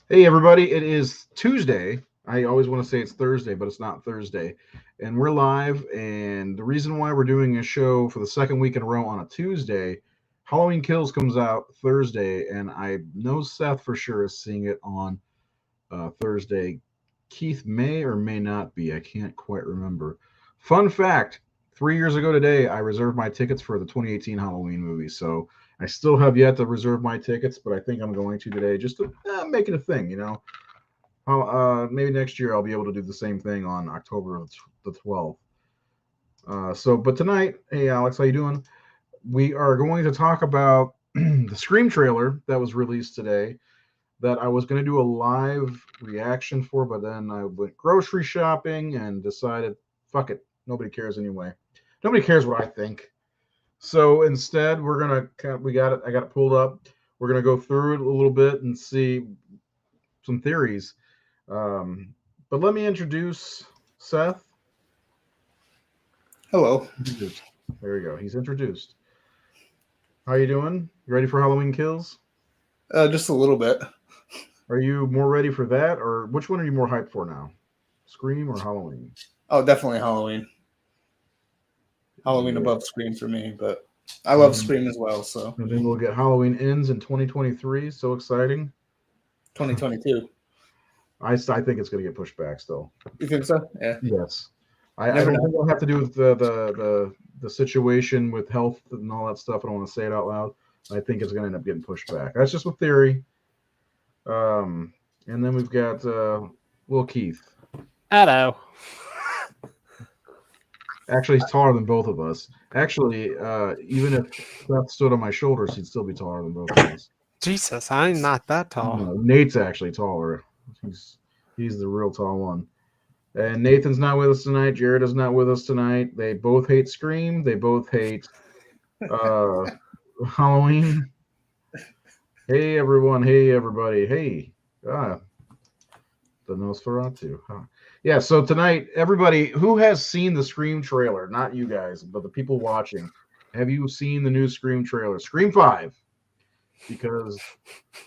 Hey, everybody, it is Tuesday. I always want to say it's Thursday, but it's not Thursday. And we're live. And the reason why we're doing a show for the second week in a row on a Tuesday, Halloween Kills comes out Thursday. And I know Seth for sure is seeing it on Thursday. Keith may or may not be. I can't quite remember. Fun fact 3 years ago today, I reserved my tickets for the 2018 Halloween movie. So I still have yet to reserve my tickets, but I think I'm going to today just to make it a thing, you know. Maybe next year I'll be able to do the same thing on October the 12th. But tonight, hey Alex, how you doing? We are going to talk about the Scream trailer that was released today that I was going to do a live reaction for, but then I went grocery shopping and decided, fuck it, nobody cares anyway. Nobody cares what I think. So instead, we're gonna we got it. I got it pulled up. We're gonna go through it a little bit and see some theories. Um, but let me introduce Seth. Hello. Introduced. There we go. He's introduced. How you doing? You ready for Halloween Kills? Just a little bit. Are you more ready for that, or which one are you more hyped for now? Scream or Halloween? Oh, definitely Halloween. Halloween Yeah. above Scream for me, but I love And Scream as well. So then we'll get Halloween Ends in 2023. So exciting. 2022. I think it's going to get pushed back still. You think so? Yeah. Yes. You I never don't know. think it'll have to do with the situation with health and all that stuff. I don't want to say it out loud. I think it's going to end up getting pushed back. That's just a theory. Um, and then we've got Will Keith. Hello. Actually, he's taller than both of us. Actually, even if Seth stood on my shoulders, he'd still be taller than both of us. Jesus, I'm not that tall. No, Nate's actually taller. He's he's the real tall one. And Nathan's not with us tonight. Jared is not with us tonight. They both hate Scream. They both hate uh, Halloween. Hey everyone. Hey everybody. Hey. Ah, the Nosferatu. Huh. Yeah. So tonight, everybody who has seen the Scream trailer, not you guys, but the people watching, have you seen the new Scream trailer? Scream 5, because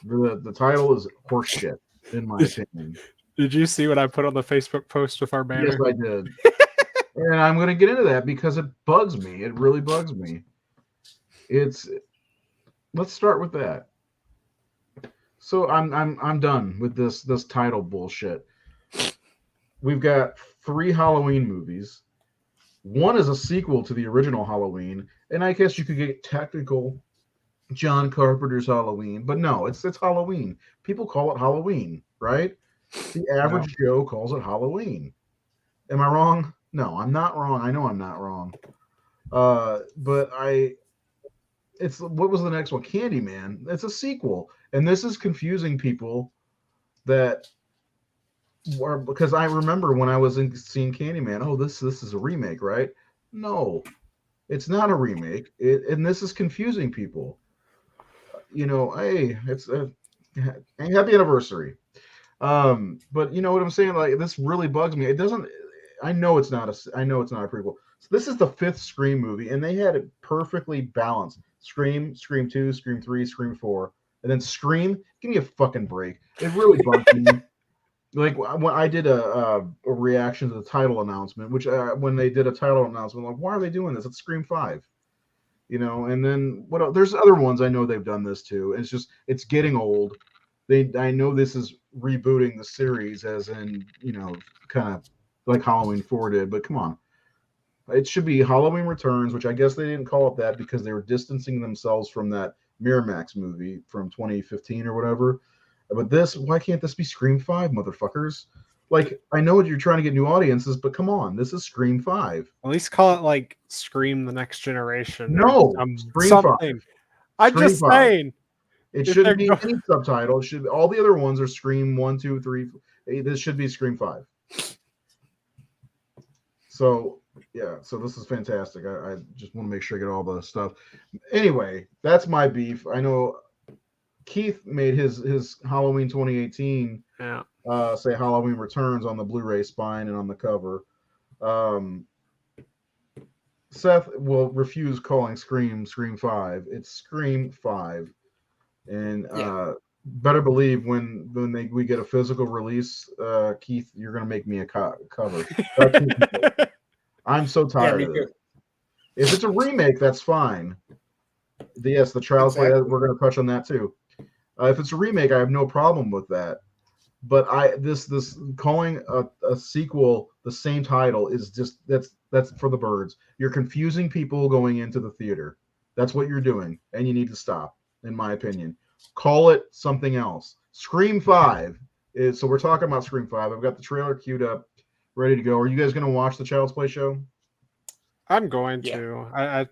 the title is horseshit, in my opinion. Did you see what I put on the Facebook post with our Yes, banner? I did. And I'm going to get into that because it bugs me. It really bugs me. It's Let's start with that. So I'm done with this title bullshit. We've got 3 Halloween movies. One is a sequel to the original Halloween, and I guess you could get technical John Carpenter's Halloween, but no, it's Halloween. People call it Halloween, right? The No. average Joe calls it Halloween. Am I wrong? No, I'm not wrong. I know I'm not wrong. But I it's what was the next one? Candyman. It's a sequel, and this is confusing people that were because I remember when I was seeing Candyman. Oh, this is a remake, right? No, it's not a remake. And this is confusing people. Hey, it's a happy anniversary. But you know what I'm saying? Like this really bugs me. It doesn't. I know it's not a. I know it's not a prequel. So this is the 5th Scream movie, and they had it perfectly balanced. Scream, Scream 2, Scream 3, Scream 4, and then Scream. Give me a fucking break. It really bugs me. Like when I did a reaction to the title announcement, which when they did a title announcement, I'm like, why are they doing this? It's Scream 5. And then what else? There's other ones I know they've done this too. It's just it's getting old. I know this is rebooting the series as in, kind of like Halloween 4 did, but come on. It should be Halloween Returns, which I guess they didn't call it that because they were distancing themselves from that Miramax movie from 2015 or whatever. But why can't this be Scream 5, motherfuckers? Like, I know you're trying to get new audiences, but come on, this is Scream 5. At least call it like Scream the Next Generation or No, Scream 5. something. I'm Scream just 5. saying. It If they're shouldn't be any subtitle. It should all the other ones are Scream 1, 2, 3. This should be Scream 5. So yeah, so this is fantastic. I just want to make sure I get all the stuff. Anyway, that's my beef. I know Keith made his Halloween 2018 yeah. say Halloween Returns on the Blu-ray spine and on the cover. Um, Seth will refuse calling Scream 5. It's Scream 5. And Yeah. better believe when we get a physical release, Keith, you're gonna make me a cover. I'm so Yeah, tired me of too. it. If it's a remake, that's fine. Yes, the Child's Play. Exactly. We're gonna touch on that too. If it's a remake, I have no problem with that. But this calling a sequel the same title is just that's for the birds. You're confusing people going into the theater. That's what you're doing, and you need to stop, in my opinion. Call it something else. Scream 5 is so we're talking about Scream 5. I've got the trailer queued up, ready to go. Are you guys gonna watch the Child's Play show? I'm going Yeah. to. I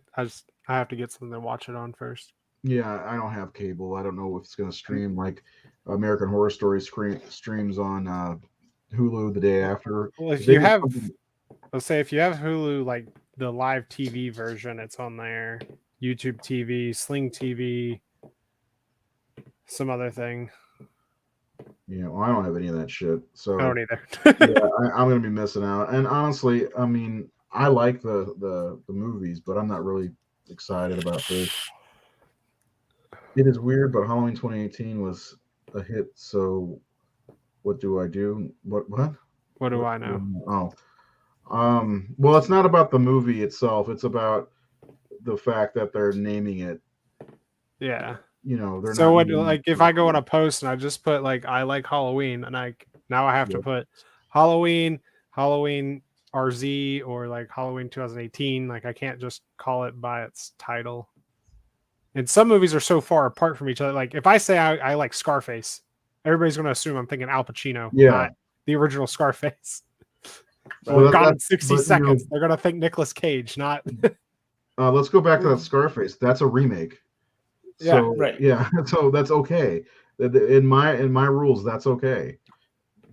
have to get something to watch it on first. Yeah, I don't have cable. I don't know if it's gonna stream like American Horror Story streams on Hulu the day after. Well, if They you did have, something- let's say if you have Hulu, like the live TV version, it's on there. YouTube TV, Sling TV, some other thing. Yeah, well, I don't have any of that shit. So I don't either. yeah, I'm gonna be missing out. And honestly, I mean, I like the movies, but I'm not really excited about this. It is weird, but Halloween 2018 was a hit. So what do I do? What? What do I know? Oh, well, it's not about the movie itself. It's about the fact that they're naming it. Yeah. You know, they're So not. what? naming Like, it. if I go on a post and I just put like I like Halloween, and now I have to Yep. put Halloween RZ or like Halloween 2018. Like, I can't just call it by its title. And some movies are so far apart from each other. Like, if I say I like Scarface, everybody's going to assume I'm thinking Al Pacino, Yeah. not the original Scarface. Well, Or Gone in but, 60 you Seconds. know, They're going to think Nicolas Cage, not. let's go back to that Scarface. That's a remake. Yeah, So right. yeah, so that's okay. In my rules, that's okay.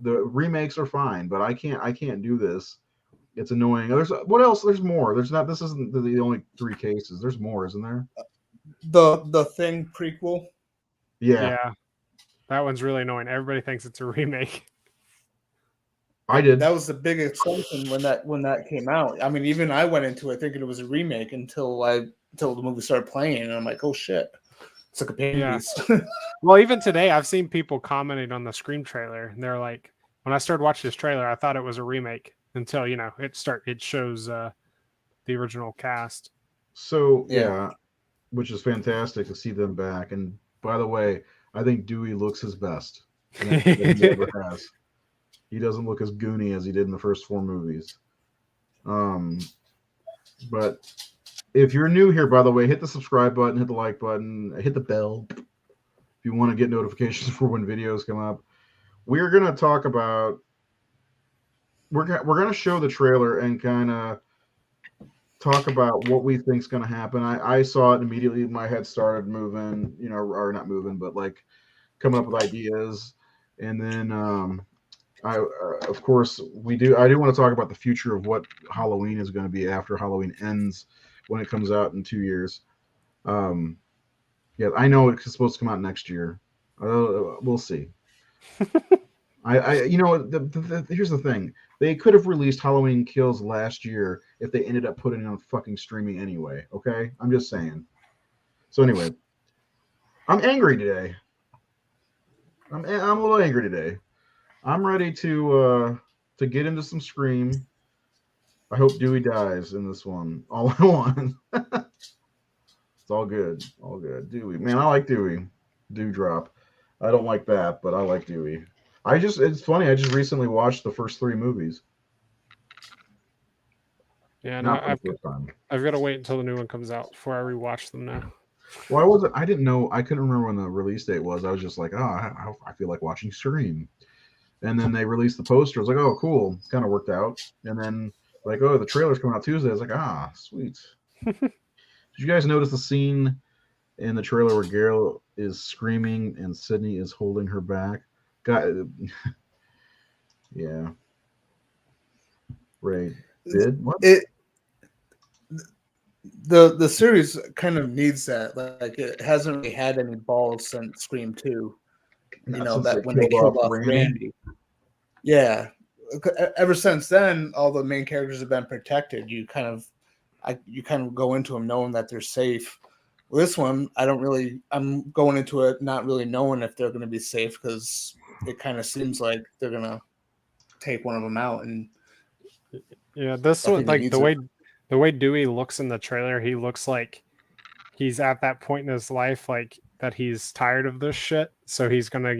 The remakes are fine, but I can't do this. It's annoying. There's what else? There's more. There's not. This isn't the only 3 cases. There's more, isn't there? The Thing prequel. Yeah, Yeah. That one's really annoying. Everybody thinks it's a remake. I did. That was the big assumption when that came out. I mean, even I went into it thinking it was a remake until the movie started playing, and I'm like, oh shit, it's like a pain Yeah. piece. Well, even today, I've seen people commenting on the Scream trailer, and they're like, when I started watching this trailer, I thought it was a remake until it shows the original cast. So Yeah. yeah, which is fantastic to see them back. And by the way, I think Dewey looks his best that he ever has. He doesn't look as goony as he did in the first 4 movies. But if you're new here, by the way, hit the subscribe button, hit the like button, hit the bell if you want to get notifications for when videos come up. We're gonna talk about. We're gonna show the trailer and kind of talk about what we think is gonna happen. I saw it immediately. My head started moving, or not moving, but like coming up with ideas. And then of course, I do want to talk about the future of what Halloween is going to be after Halloween ends when it comes out in 2 years. Yeah, I know it's supposed to come out next year. We'll see. Here's the thing. They could have released Halloween Kills last year if they ended up putting it on fucking streaming anyway. Okay, I'm just saying. So anyway, I'm angry today. I'm a little angry today. I'm ready to get into some Scream. I hope Dewey dies in this one. All I want. It's all good. All good. Dewey. Man, I like Dewey. Dewdrop. I don't like that, but I like Dewey. It's funny, I just recently watched the first 3 movies. Yeah, Not no, for the first time. I've got to wait until the new one comes out before I rewatch them now. Well, I didn't know, I couldn't remember when the release date was. I was just like, I feel like watching Scream. And then they released the poster. I was like, oh, cool. Kind of worked out. And then, like, oh, the trailer's coming out Tuesday. I was like, sweet. Did you guys notice the scene in the trailer where Gail is screaming and Sydney is holding her back? Yeah. Right. Did what? The series kind of needs that. Like, it hasn't really had any balls since Scream 2. Not since That when they killed off Randy. Yeah. Ever since then, all the main characters have been protected. You kind of go into them knowing that they're safe. This one, I'm going into it not really knowing if they're going to be safe because it kind of seems like they're going to take one of them out. And yeah, this I one, think he like needs the way Dewey looks in the trailer, he looks like he's at that point in his life, like that he's tired of this shit. So he's gonna,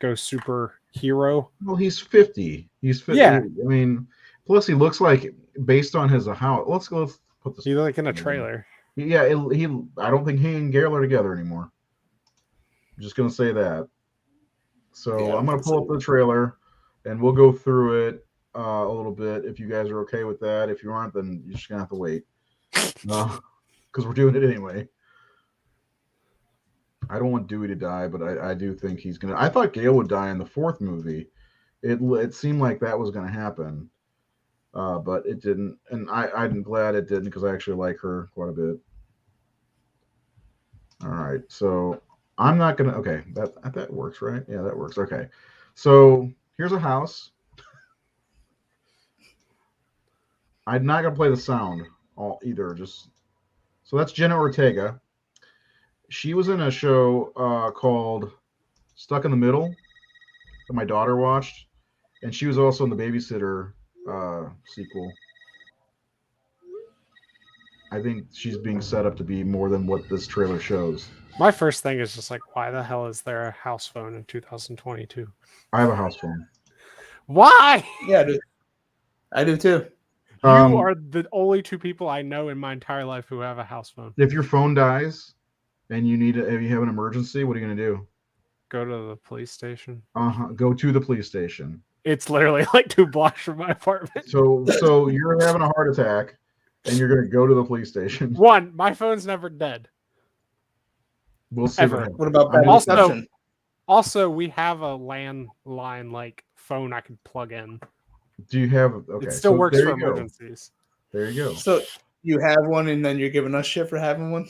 go superhero. Well, he's 50. He's 50. Yeah. I mean, plus he looks like, based on his how. Let's put this. He's like in a trailer. Yeah, I don't think he and Gail are together anymore. I'm just gonna say that. So Yeah, I'm gonna pull up the trailer, and we'll go through it a little bit. If you guys are okay with that, if you aren't, then you're just gonna have to wait, because we're doing it anyway. I don't want Dewey to die, but I do think he's gonna. I thought Gail would die in the fourth movie. It seemed like that was gonna happen, but it didn't, and I'm glad it didn't because I actually like her quite a bit. All right, so I'm not gonna. Okay, that works, right? Yeah, that works. Okay, so here's a house. I'm not gonna play the sound either. Just so that's Jenna Ortega. She was in a show called Stuck in the Middle that my daughter watched, and she was also in the Babysitter sequel. I think she's being set up to be more than what this trailer shows. My first thing is just like, why the hell is there a house phone in 2022? I have a house phone. Why? Yeah, dude. I do too. You are the only two people I know in my entire life who have a house phone. If your phone dies and if you have an emergency, what are you gonna do? Go to the police station. Go to the police station. It's literally like 2 blocks from my apartment. So you're having a heart attack, and you're gonna go to the police station. One, my phone's never dead. We'll see. Ever. What about I mean, Also, we have a landline like phone I could plug in. Do you have? Okay, it still works there for you go. emergencies. There you go. So you have one, and then you're giving us shit for having one?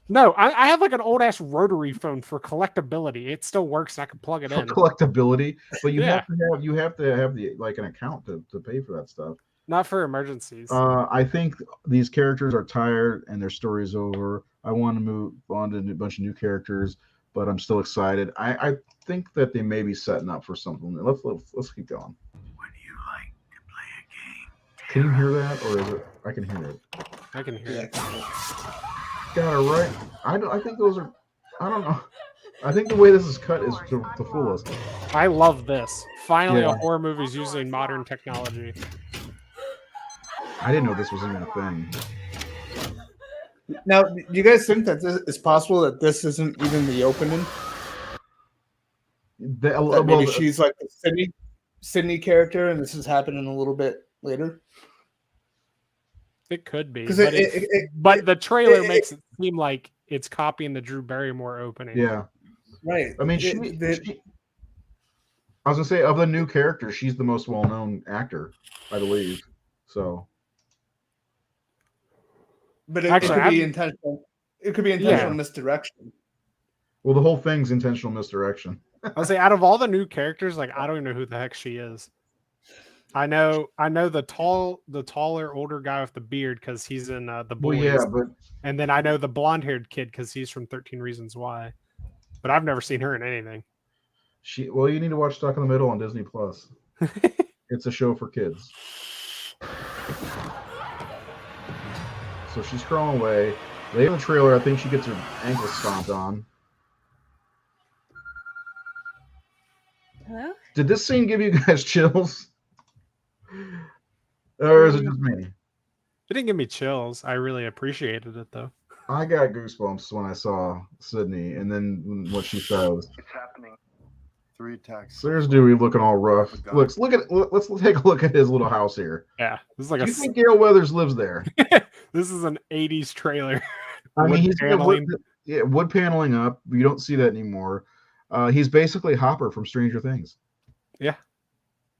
No, I have like an old ass rotary phone for collectability. It still works, and I can plug it For in. collectability, but you Yeah. have to have the like an account to pay for that stuff. Not for emergencies. I think these characters are tired and their story's over. I want to move on to a bunch of new characters, but I'm still excited. I think that they may be setting up for something. Let's keep going. Would you like to play a game? Can you hear that, or is it? I can hear it. I can hear it. Got it right. I think those are. I don't know. I think the way this is cut is to fool us. I love this. Finally, Yeah. a horror movie's using modern technology. I didn't know this was even a thing. Now, do you guys think that it's possible that this isn't even the opening? That maybe she's like the Sydney character, and this is happening a little bit later. It could be, but the trailer makes it seem like it's copying the Drew Barrymore opening. Yeah, right. I mean, I was gonna say, of the new characters, she's the most well-known actor, I believe. So, but it could be intentional. It could be intentional misdirection. Well, the whole thing's intentional misdirection. I'll say, out of all the new characters, like, I don't even know who the heck she is. I know the taller, older guy with the beard because he's in the Boys. Well, yeah, but and then I know the blonde-haired kid because he's from 13 Reasons Why. But I've never seen her in anything. Well, you need to watch Stuck in the Middle on Disney Plus. It's a show for kids. So she's crawling away. Later in the trailer, I think she gets her ankle stomped on. Hello? Did this scene give you guys chills? Or is it just me? It didn't give me chills. I really appreciated it, though. I got goosebumps when I saw Sydney, and then what she says. It's happening. 3 attacks. So there's Dewey looking all rough. Let's take a look at his little house here. Yeah, this is like Do you think Gail Weathers lives there? This is an 80s trailer. I mean, he's paneling. wood paneling up. You don't see that anymore. He's basically Hopper from Stranger Things. Yeah.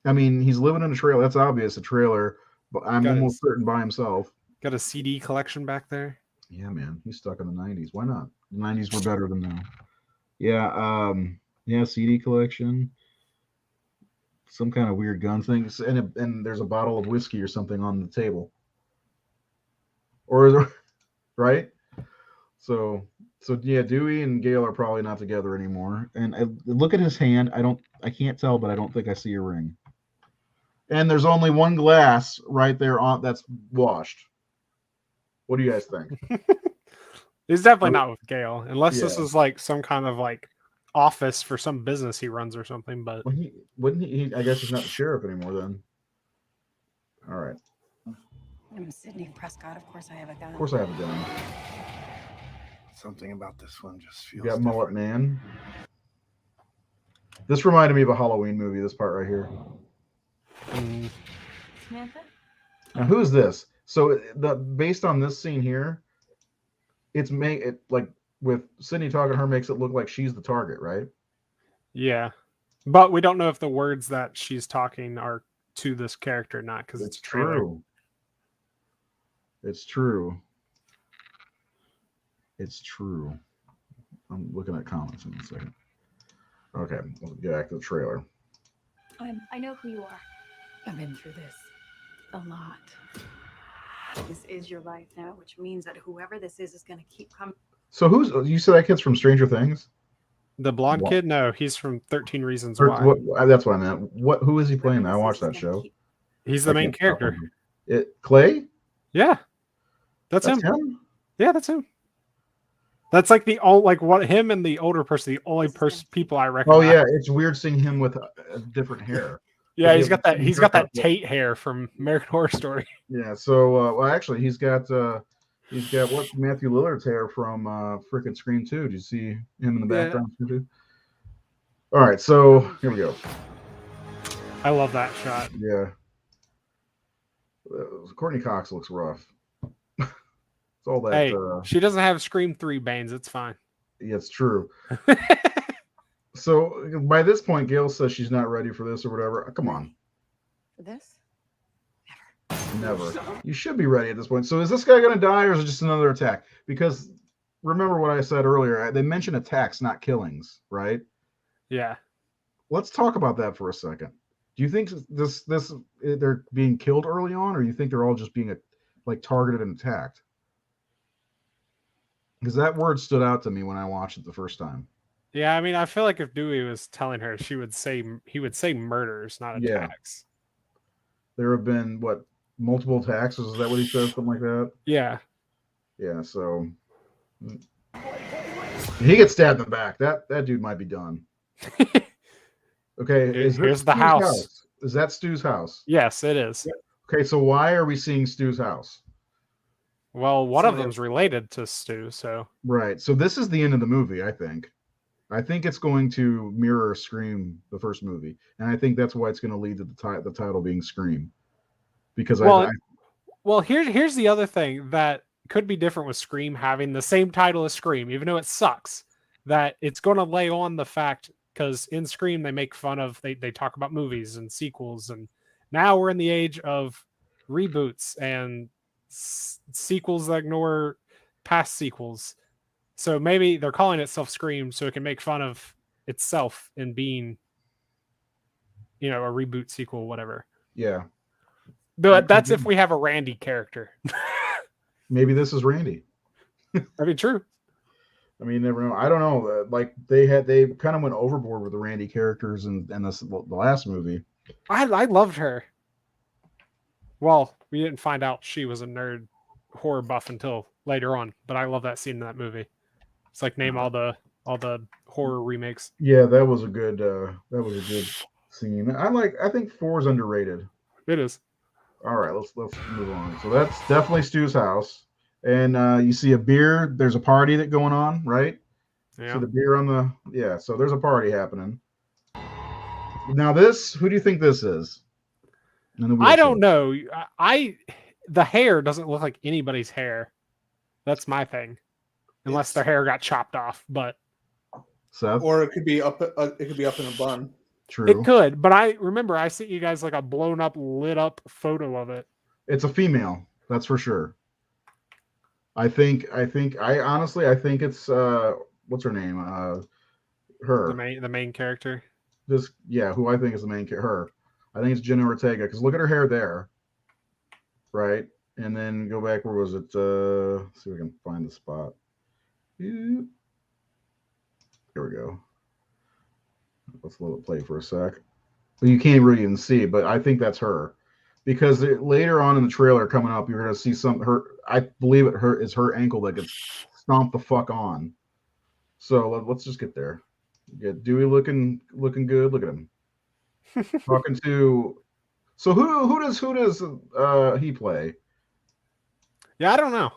I mean, he's living in a trailer. That's obvious, a trailer. But I'm almost certain by himself. Got a CD collection back there. Yeah, man. He's stuck in the 90s. Why not? The 90s were better than now. Yeah. Yeah, CD collection. Some kind of weird gun thing. And there's a bottle of whiskey or something on the table. Or is there, right? So So yeah, Dewey and Gail are probably not together anymore. And look at his hand. I can't tell, but I don't think I see a ring. And there's only one glass right there on that's washed. What do you guys think? He's definitely not with Gail, unless this Yeah. is like some kind of like office for some business he runs or something. But Well, wouldn't he? I guess he's not the sheriff anymore then. All right. I'm Sydney Prescott. Of course I have a gun. Of course I have a gun. Something about this one just You feels got mullet different. man. This reminded me of a Halloween movie. This part right here. Samantha? Now, who is this? So based on this scene here, it's like with Sydney talking to her makes it look like she's the target, right? yeah, but we don't know if the words that she's talking are to this character or not because it's a trailer. True. It's true. It's true. I'm looking at comments in a second. Okay, let's get back to the trailer. I know who you are. I've been through this a lot. This is your life now, which means that whoever this is going to keep coming. So you said that kid's from Stranger Things? The blonde What? kid? No, he's from 13 Reasons Or Why. that's what I meant. Who is he playing? I Whoever watched this that is gonna show. keep- He's the I main can't character. remember. Clay? Yeah, that's him. Yeah, that's him. That's like him and the older person, the only people I Oh recognize. yeah, it's weird seeing him with different hair. Yeah, He he's has got that. the He's got that haircut. Tate hair from American Horror Story. Yeah. So well, actually, he's got what Matthew Lillard's hair from freaking Scream 2. Did you see him in the Yeah. background? Too? All right, so here we go. I love that shot. Yeah. Courtney Cox looks rough. It's all that. Hey, she doesn't have Scream 3 bangs. It's fine. Yeah, it's true. So by this point, Gail says she's not ready for this or whatever. Come on. For this? Never. You should be ready at this point. So is this guy going to die or is it just another attack? Because remember what I said earlier. They mentioned attacks, not killings, right? Yeah. Let's talk about that for a second. Do you think this they're being killed early on, or you think they're all just being targeted and attacked? Because that word stood out to me when I watched it the first time. Yeah, I mean, I feel like if Dewey was telling her, he would say murders, not Yeah. attacks. There have been multiple attacks? Is that what he says? Something like that? Yeah. Yeah, so he gets stabbed in the back. That dude might be done. Okay, Here's the house. Is that Stu's house? Yes, it is. Okay, so why are we seeing Stu's house? Well, one of them's related to Stu, so Right. So this is the end of the movie, I think. I think it's going to mirror Scream, the first movie, and I think that's why it's going to lead to the title being Scream. Because here's the other thing that could be different with Scream having the same title as Scream, even though it sucks. That it's going to lay on the fact, because in Scream they make fun of they talk about movies and sequels, and now we're in the age of reboots and sequels that ignore past sequels. So maybe they're calling itself Scream so it can make fun of itself in being, a reboot, sequel, whatever. yeah. But that's if we have a Randy character. Maybe this is Randy. I mean, true. I mean, you never know. I don't know. They kind of went overboard with the Randy characters in the last movie. I loved her. Well, we didn't find out she was a nerd horror buff until later on, but I love that scene in that movie. It's like name all the horror remakes. Yeah, that was a good scene. I think 4 is underrated. It is. All right, let's move on. So that's definitely Stu's house, and you see a beer. There's a party that going on, right? Yeah. So the beer on the So there's a party happening. Now who do you think this is? I don't know. The hair doesn't look like anybody's hair. That's my thing, unless their hair got chopped off. But Seth, or it could be up. It could be up in a bun. True. It could, but I sent you guys like a blown up, lit up photo of it. It's a female, that's for sure. I honestly think it's what's her name? Her. The main character. Who I think is the main character. Her. I think it's Jenna Ortega, because look at her hair there. Right? And then go back, where was it? See if we can find the spot. Here we go. Let's let it play for a sec. Well, you can't really even see, but I think that's her, because later on in the trailer coming up, you're gonna see her. I believe it's her ankle that gets stomped the fuck on. So let's just get there. Get Dewey looking good. Look at him talking to. So who does he play? Yeah, I don't know.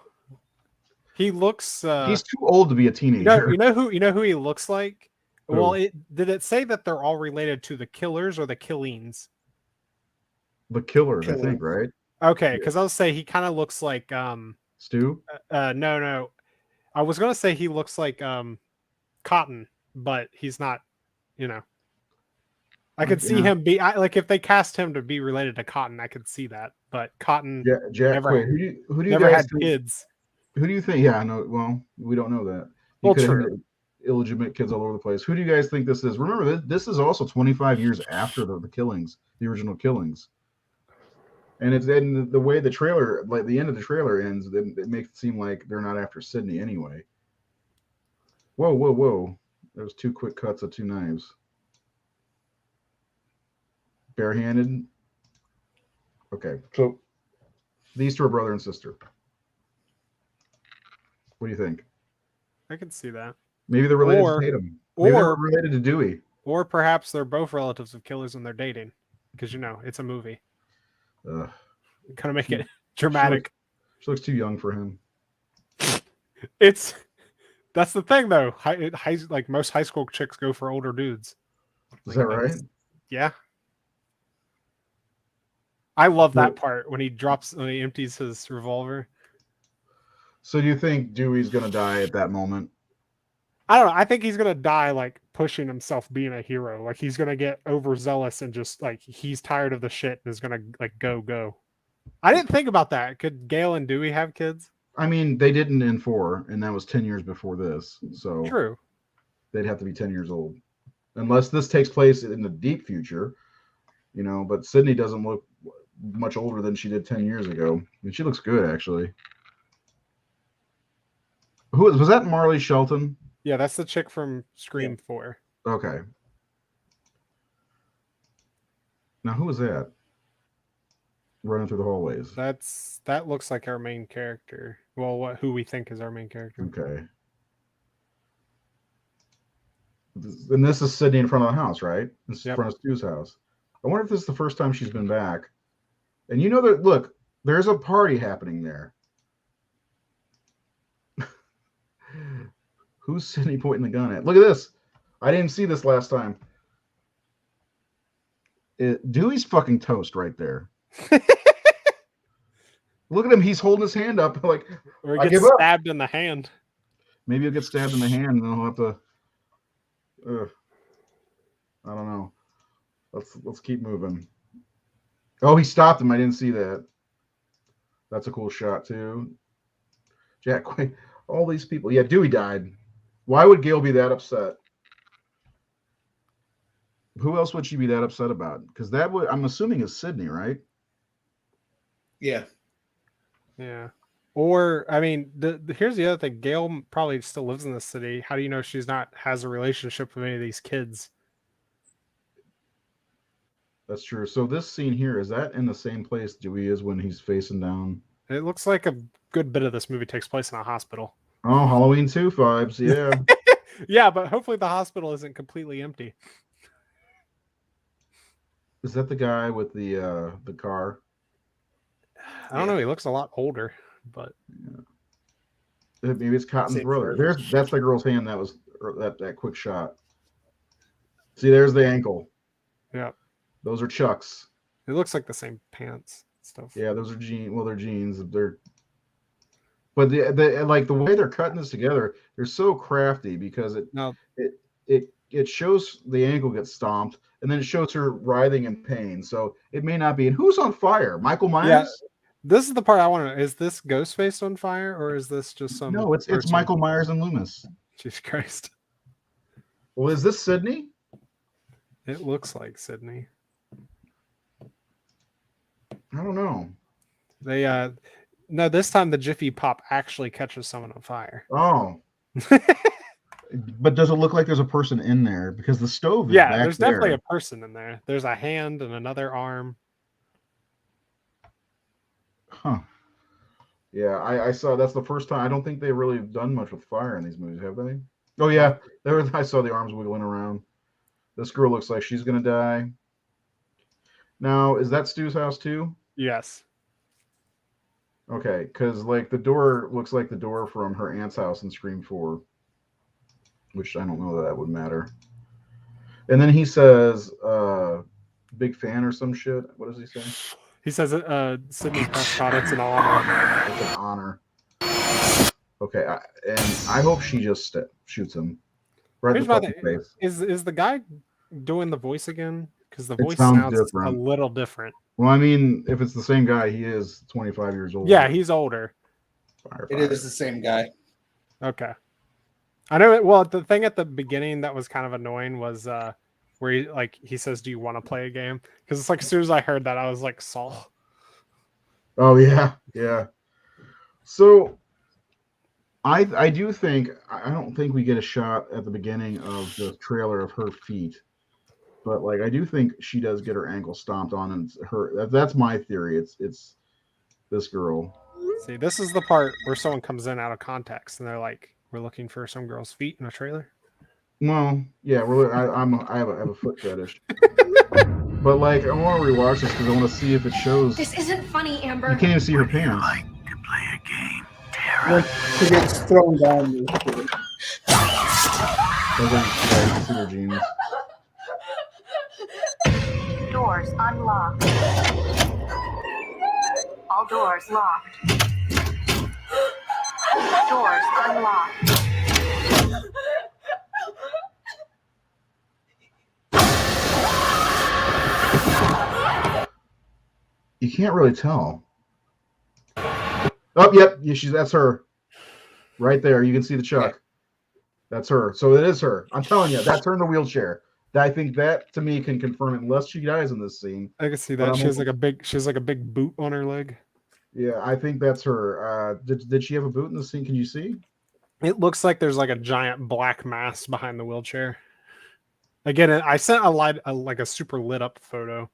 He looks. He's too old to be a teenager. You know who he looks like. Who? Well, did it say that they're all related to the killers or the killings? The killers, I think, right? Okay, because I'll say he kind of looks like Stu. No, I was gonna say he looks like Cotton, but he's not. You know, I could see him be like if they cast him to be related to Cotton, I could see that. But Cotton Jack. Wait, who do you never guys had think, kids? Who do you think? Yeah, I know. Well, we don't know that. He Well, could have true. had illegitimate kids all over the place. Who do you guys think this is? Remember, this is also 25 years after the killings, the original killings. And it's in the way the trailer, like the end of the trailer ends, it makes it seem like they're not after Sydney anyway. Whoa. There's 2 quick cuts of 2 knives. Barehanded. Okay, so these 2 are brother and sister. What do you think? I could see that. Maybe they're related to Tatum. Maybe they're related to Dewey. Or perhaps they're both relatives of killers and they're dating. Because, you know, it's a movie. Kind of make it dramatic. She looks too young for him. That's the thing, though. Like most high school chicks go for older dudes. Is that right? Yeah. I love that part when he empties his revolver. So do you think Dewey's gonna die at that moment? I don't know. I think he's gonna die like pushing himself being a hero. Like he's gonna get overzealous and just like he's tired of the shit and is gonna like go. I didn't think about that. Could Gail and Dewey have kids? I mean, they didn't in 4, and that was 10 years before this. So true. They'd have to be 10 years old. Unless this takes place in the deep future, you know, but Sydney doesn't look much older than she did 10 years ago. I mean, she looks good, actually. Who was that? Marley Shelton? Yeah, that's the chick from Scream 4. Okay. Now, who was that? Running through the hallways. That looks like our main character. Well, who we think is our main character. Okay. And this is Sydney in front of the house, right? This is in front of Stu's house. I wonder if this is the first time she's been back. And you know that, look, there's a party happening there. Who's Sydney pointing the gun at? Look at this. I didn't see this last time. Dewey's fucking toast right there. Look at him. He's holding his hand up like, or he gets stabbed in the hand. Maybe he'll get stabbed in the hand and then he'll have to. I don't know. Let's keep moving. Oh, he stopped him. I didn't see that. That's a cool shot too. Jack, wait, all these people. Yeah, Dewey died. Why would Gail be that upset? Who else would she be that upset about? Because that would, I'm assuming, is Sydney, right? Yeah. Yeah. Or, I mean, here's the other thing. Gail probably still lives in the city. How do you know she's not has a relationship with any of these kids? That's true. So this scene here, is that in the same place Dewey is when he's facing down? It looks like a good bit of this movie takes place in a hospital. Oh, Halloween 2 vibes, yeah. Yeah, but hopefully the hospital isn't completely empty. Is that the guy with the car? I don't know. He looks a lot older, but maybe it's Cotton's brother. That's the girl's hand. That was that quick shot. See, there's the ankle. Yeah, those are Chuck's. It looks like the same pants stuff. Yeah, those are jeans. Well, they're jeans. But the like the way they're cutting this together, they're so crafty because it shows the ankle gets stomped, and then it shows her writhing in pain. So it may not be. And who's on fire? Michael Myers? Yeah, this is the part I want to know. Is this Ghostface on fire, or is this just some... No, it's Michael Myers and Loomis. Jesus Christ. Well, is this Sydney? It looks like Sydney. I don't know. They no, this time the Jiffy Pop actually catches someone on fire. Oh. But does it look like there's a person in there? Because the stove is Yeah, back there's there. definitely a person in there. There's a hand and another arm. Huh. Yeah, I saw that's the first time. I don't think they've really done much with fire in these movies, have they? Oh yeah, I saw the arms wiggling around. This girl looks like she's gonna die. Now, is that Stu's house too? Yes. Okay, because like the door looks like the door from her aunt's house in Scream 4, which I don't know that would matter. And then he says, "Big fan" or some shit. What does he say? He says, Sidney Prescott, it's an honor. It's an honor. Okay, and I hope she just shoots him right in Here's the my fucking thing. face. Is the guy doing the voice again? Because the It voice sounds sounds different. a little different. Well, I mean, if it's the same guy, he is 25 years old. Yeah, he's older. Fire, It fire. is the same guy. Okay. I know it. Well, the thing at the beginning that was kind of annoying was where he says, "Do you want to play a game?" Because it's like as soon as I heard that, I was like, "Saul." Oh yeah, yeah. So I do think I don't think we get a shot at the beginning of the trailer of her feet, but like I do think she does get her ankle stomped on, and it's her. That's my theory. It's this girl. See, this is the part where someone comes in out of context and they're like, "We're looking for some girl's feet in a trailer." Well, yeah, I have a foot fetish, but like I want to rewatch this because I want to see if it shows. This isn't funny, Amber. You can't even see her Would you pants. like to play a game, Tara? When she gets thrown down, you see it. Those are, yeah, you can see her jeans. Doors unlocked. All doors locked. Doors unlocked. You can't really tell. Oh, yep, yeah, that's her. Right there, you can see the chuck. That's her. So it is her. I'm telling you, that's her in the wheelchair. I think that to me can confirm it, unless she dies in this scene. I can see But that I'm she has like a big boot on her leg. Yeah, I think that's her. Did she have a boot in the scene? Can you see? It looks like there's like a giant black mass behind the wheelchair. Again, I sent like a super lit up photo.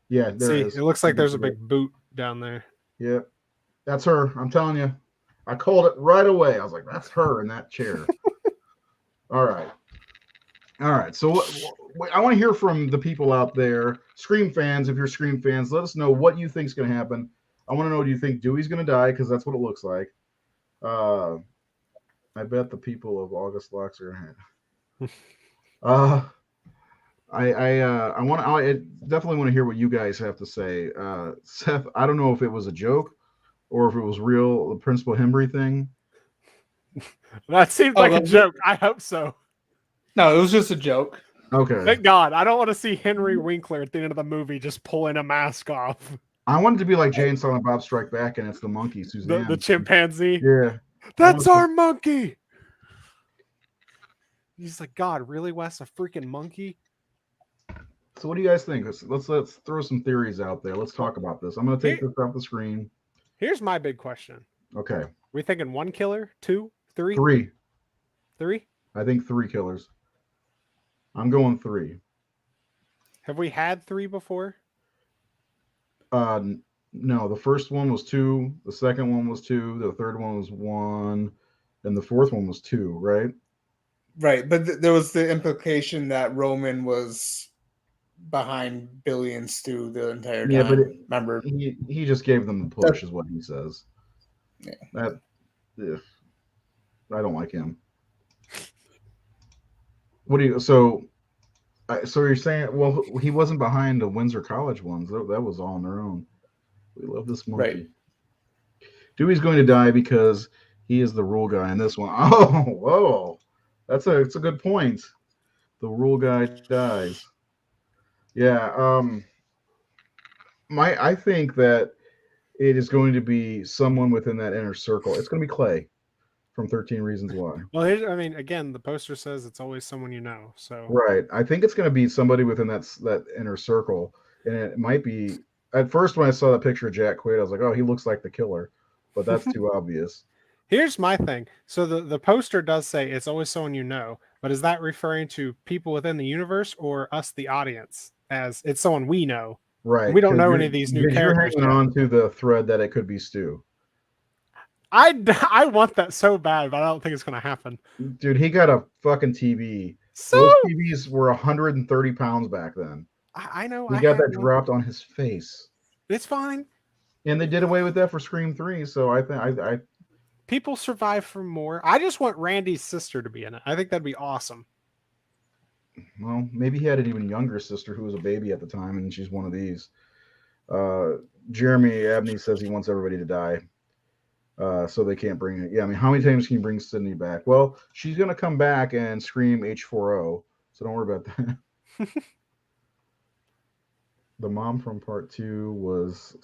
Yeah, there See, it is. it looks like there's a big boot down there. Yeah, that's her. I'm telling you. I called it right away. I was like, that's her in that chair. All right. All right. So I want to hear from the people out there, Scream fans. If you're Scream fans, let us know what you think is going to happen. I want to know, do you think Dewey's going to die? Because that's what it looks like. I bet the people of August Locks are going to I definitely want to hear what you guys have to say. Seth, I don't know if it was a joke or if it was real, the Principal Hembry thing. That seems like a joke. I hope so. No, it was just a joke. Okay. Thank God. I don't want to see Henry Winkler at the end of the movie just pulling a mask off. I wanted to be like Jay and Silent Bob Strike Back, and it's the monkey, Suzanne. The chimpanzee. Yeah. That's our monkey. He's like, God, really, Wes? A freaking monkey? So what do you guys think? Let's throw some theories out there. Let's talk about this. I'm going to take this off the screen. Here's my big question. Okay. We thinking one killer, two, three? Three. I think 3 killers. I'm going 3. Have we had 3 before? No, the first one was 2, the second one was 2, the third one was 1, and the fourth one was 2, right? Right, but there was the implication that Roman was behind Billy and Stu the entire time. Yeah, but remember, he just gave them the push, is what he says. Yeah. I don't like him. What do you? So you're saying? Well, he wasn't behind the Windsor College ones. That was all on their own. We love this monkey. Right. Dewey's going to die because he is the rule guy in this one. Oh, whoa, that's a good point. The rule guy dies. Yeah. I think that it is going to be someone within that inner circle. It's going to be Clay from 13 Reasons Why. Well, again, the poster says it's always someone you know. So right, I think it's going to be somebody within that inner circle, and it might be. At first, when I saw that picture of Jack Quaid, I was like, "Oh, he looks like the killer," but that's too obvious. Here's my thing. So the poster does say it's always someone you know, but is that referring to people within the universe or us, the audience, as it's someone we know? Right. We don't 'cause know you're- any of these new because you're characters hanging yet. on to the thread that it could be Stu. I want that so bad, but I don't think it's going to happen. Dude, he got a fucking TV. So Those TVs were 130 pounds back then. I know He I got had that one. dropped on his face. It's fine. And they did away with that for Scream 3, so I think I People survive from more. I just want Randy's sister to be in it. I think that'd be awesome. well, maybe he had an even younger sister who was a baby at the time, and she's one of these. Jeremy Abney says he wants everybody to die. So they can't bring it. Yeah, I mean, how many times can you bring Sydney back? Well, she's gonna come back and scream H40, so don't worry about that. The mom from part 2 was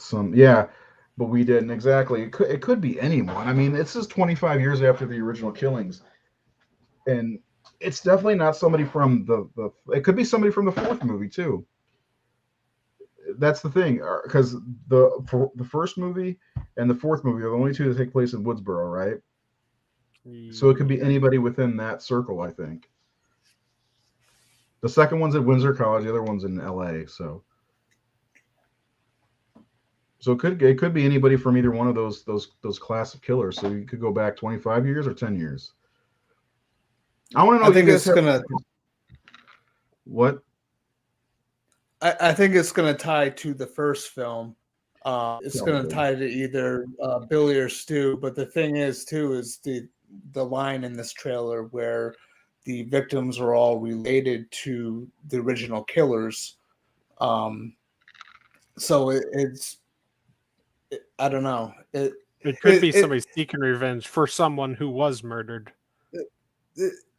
but we didn't exactly. It could be anyone. I mean, this is 25 years after the original killings, and it's definitely not somebody from the. It could be somebody from the 4th movie too. That's the thing, because the first movie and the 4th movie are the only two that take place in Woodsboro, right? So it could be anybody within that circle, I think. The second one's at Windsor College, the other one's in LA, so it could be anybody from either one of those class of killers. So you could go back 25 years or 10 years. I want to know. I think it's gonna. What? I think it's gonna tie to the first film. It's gonna tie to either Billy or Stu. But the thing is, too, is the line in this trailer where the victims are all related to the original killers. So it's I don't know. It could be somebody seeking revenge for someone who was murdered.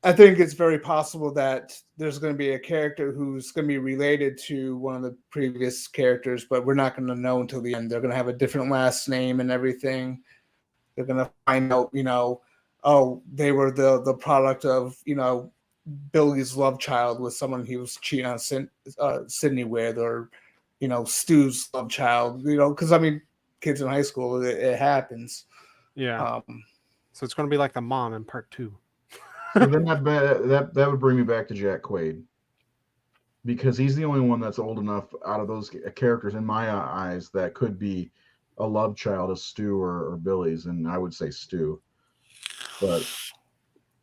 I think it's very possible that there's going to be a character who's going to be related to one of the previous characters, but we're not going to know until the end. They're going to have a different last name and everything. They're going to find out, oh, they were the product of, Billy's love child with someone he was cheating on Sydney with, or, Stu's love child, because, I mean, kids in high school, it happens. Yeah. So it's going to be like the mom in part 2. So then that would bring me back to Jack Quaid, because he's the only one that's old enough out of those characters in my eyes that could be a love child of Stu or Billy's, and I would say Stu. But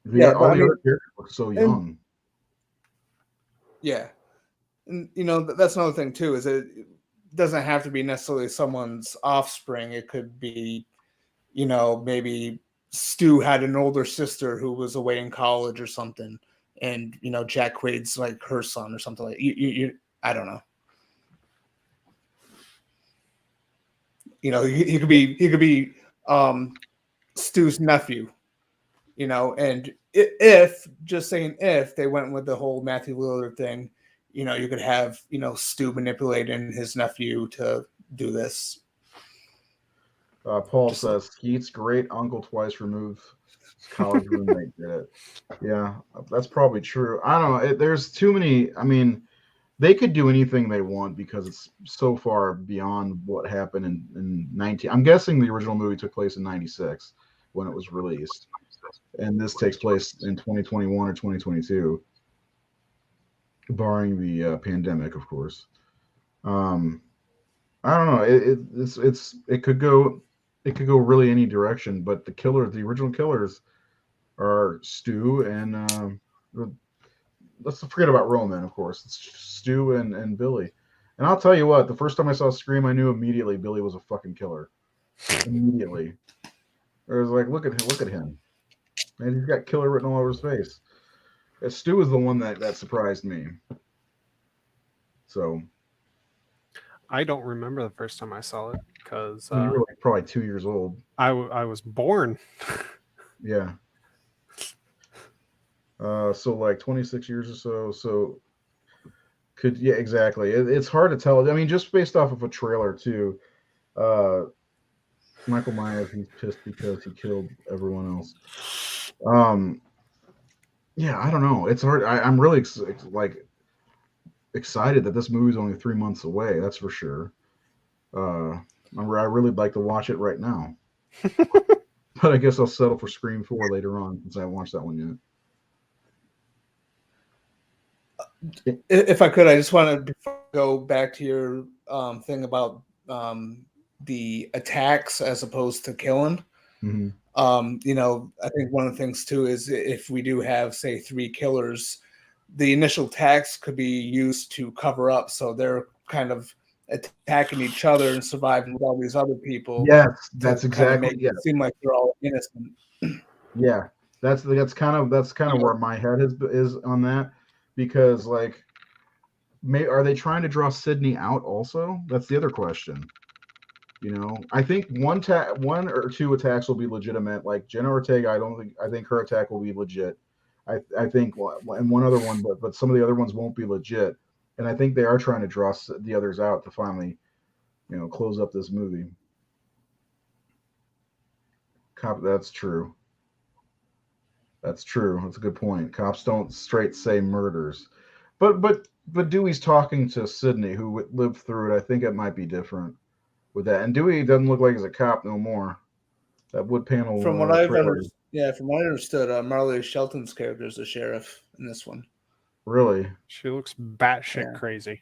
all the other characters look so young. Yeah, and that's another thing too. Is it doesn't have to be necessarily someone's offspring. It could be, maybe Stu had an older sister who was away in college or something, and Jack Quaid's like her son or something like you. I don't know. He could be Stu's nephew. And if they went with the whole Matthew Lillard thing, you could have Stu manipulating his nephew to do this. Paul says Skeet's great uncle twice removed. His college roommate did it. Yeah, that's probably true. I don't know. There's too many. I mean, they could do anything they want because it's so far beyond what happened in 19. I'm guessing the original movie took place in 96 when it was released, and this takes place in 2021 or 2022, barring the pandemic, of course. I don't know. It could go. It could go really any direction, but the original killers, are Stu and let's forget about Roman, of course. It's Stu and Billy. And I'll tell you what, the first time I saw Scream, I knew immediately Billy was a fucking killer. Immediately. I was like, look at him. Man, he's got killer written all over his face. Stu was the one that surprised me. So I don't remember the first time I saw it because you were like probably 2 years old. I was born. Yeah. So like 26 years or so. So exactly. It's hard to tell. I mean, just based off of a trailer too. Michael Myers, he's pissed because he killed everyone else. Yeah, I don't know. It's hard. I'm really excited that this movie's only 3 months away. That's for sure. I really like to watch it right now. But I guess I'll settle for Scream 4 later on since I haven't watched that one yet. If I could, I just want to go back to your thing about the attacks as opposed to killing. Mhm. I think one of the things too is if we do have, say, 3 killers, the initial attacks could be used to cover up, so they're kind of attacking each other and surviving with all these other people. Yes, that's to kind of exactly make it seem like they're all innocent. Yeah, that's kind of where my head is on that, because like, are they trying to draw Sydney out also? That's the other question. I think one or two attacks will be legitimate. Like Jenna Ortega, I think her attack will be legit. I think, and one other one, but some of the other ones won't be legit. And I think they are trying to draw the others out to finally, close up this movie. That's true. That's true. That's a good point. Cops don't straight say murders, but Dewey's talking to Sydney, who lived through it. I think it might be different with that. And Dewey doesn't look like he's a cop no more. That wood panel. From what I've understood, Marley Shelton's character is the sheriff in this one. Really? She looks batshit crazy.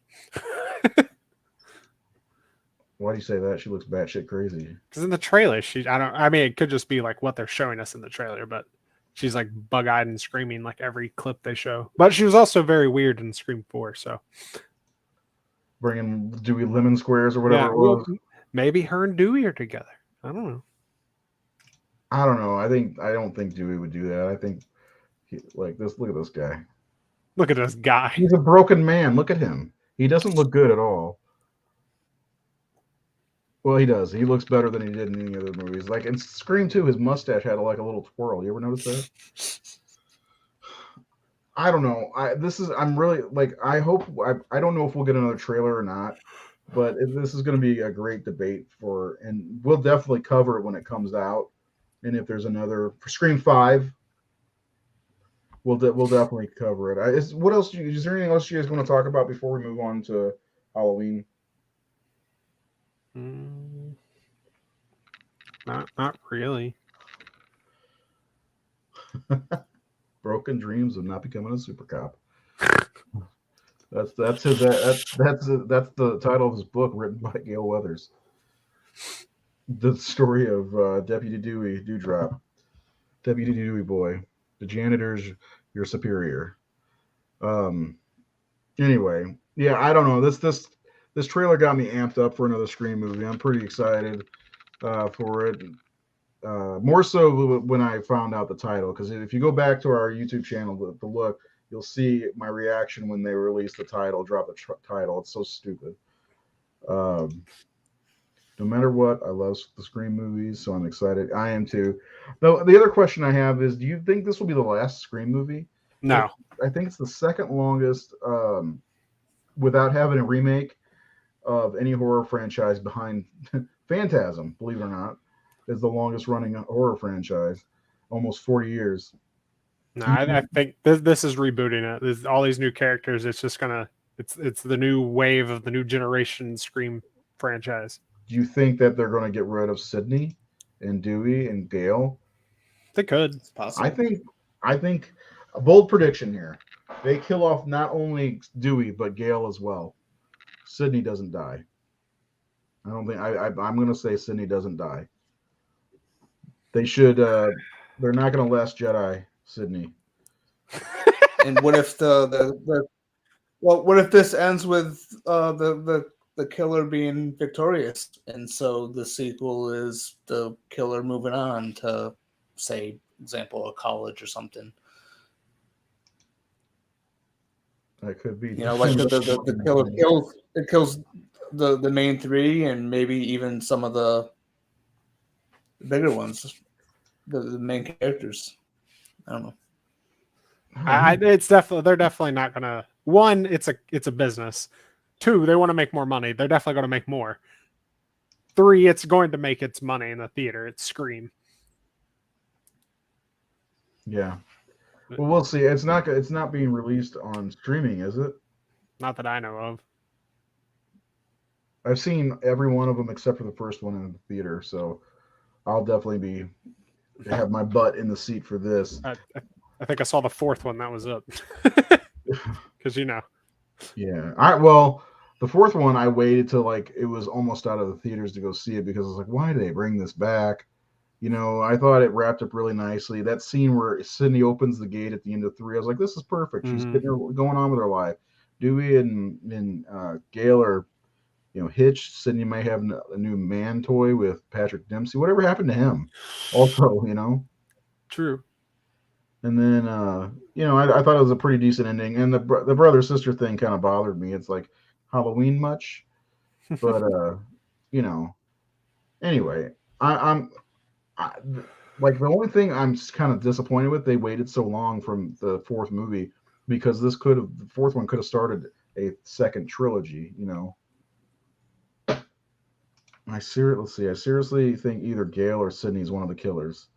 Why do you say that? She looks batshit crazy. Because in the trailer, I mean, it could just be like what they're showing us in the trailer, but she's like bug-eyed and screaming like every clip they show. But she was also very weird in Scream 4, so. Bringing Dewey lemon squares or whatever it was. Maybe her and Dewey are together. I don't know. I don't know. I don't think Dewey would do that. I think look at this guy. Look at this guy. He's a broken man. Look at him. He doesn't look good at all. Well, he does. He looks better than he did in any other movies. Like in Scream 2, his mustache had like a little twirl. You ever notice that? I don't know. I'm really like, I don't know if we'll get another trailer or not, but this is going to be a great debate and we'll definitely cover it when it comes out. And if there's another for Scream 5, we'll definitely cover it. What else? Is there anything else you guys want to talk about before we move on to Halloween? Not really. Broken dreams of not becoming a super cop. That's the title of his book, written by Gail Weathers. The story of Deputy Dewey Dewdrop, Deputy Dewey boy. The janitor's your superior. Anyway, yeah, I don't know. This trailer got me amped up for another Scream movie. I'm pretty excited for it. More so when I found out the title, because if you go back to our YouTube channel to look, you'll see my reaction when they released the title, drop the title. It's so stupid. No matter what, I love the Scream movies, so I'm excited. I am too. Though the other question I have is, do you think this will be the last Scream movie? No. I think it's the second longest without having a remake of any horror franchise behind Phantasm, believe it or not, is the longest running horror franchise, almost 40 years. No, I think this is rebooting it. There's all these new characters. It's just it's the new wave of the new generation Scream franchise. Do you think that they're going to get rid of Sydney and Dewey and Gail? They could. It's possible. I think a bold prediction here. They kill off not only Dewey but Gail as well. Sydney doesn't die. I don't think I'm going to say Sydney doesn't die. They should. They're not going to Last Jedi Sydney. And what if what if this ends with the killer being victorious, and so the sequel is the killer moving on to, say, example, a college or something? That could be. Like the killer kills the main 3 and maybe even some of the bigger ones, the main characters. I don't know. They're definitely not gonna. One, it's a business. 2, they want to make more money. They're definitely going to make more. 3, it's going to make its money in the theater. It's Scream. Yeah. Well, we'll see. It's not being released on streaming, is it? Not that I know of. I've seen every one of them except for the first one in the theater, so I'll definitely be have my butt in the seat for this. I think I saw the fourth one that was up. Because Yeah. Well, the fourth one I waited till like it was almost out of the theaters to go see it because I was like, why do they bring this back? I thought it wrapped up really nicely. That scene where Sydney opens the gate at the end of 3, I was like, this is perfect. She's going on with her life. Dewey and Gail are, hitched. Sydney may have a new man toy with Patrick Dempsey. Whatever happened to him? Also, True. And then, I thought it was a pretty decent ending. And the brother sister thing kind of bothered me. It's like Halloween much, but Anyway, I'm like the only thing I'm kind of disappointed with. They waited so long from the fourth movie because the fourth one could have started a second trilogy. I seriously think either Gail or Sydney is one of the killers.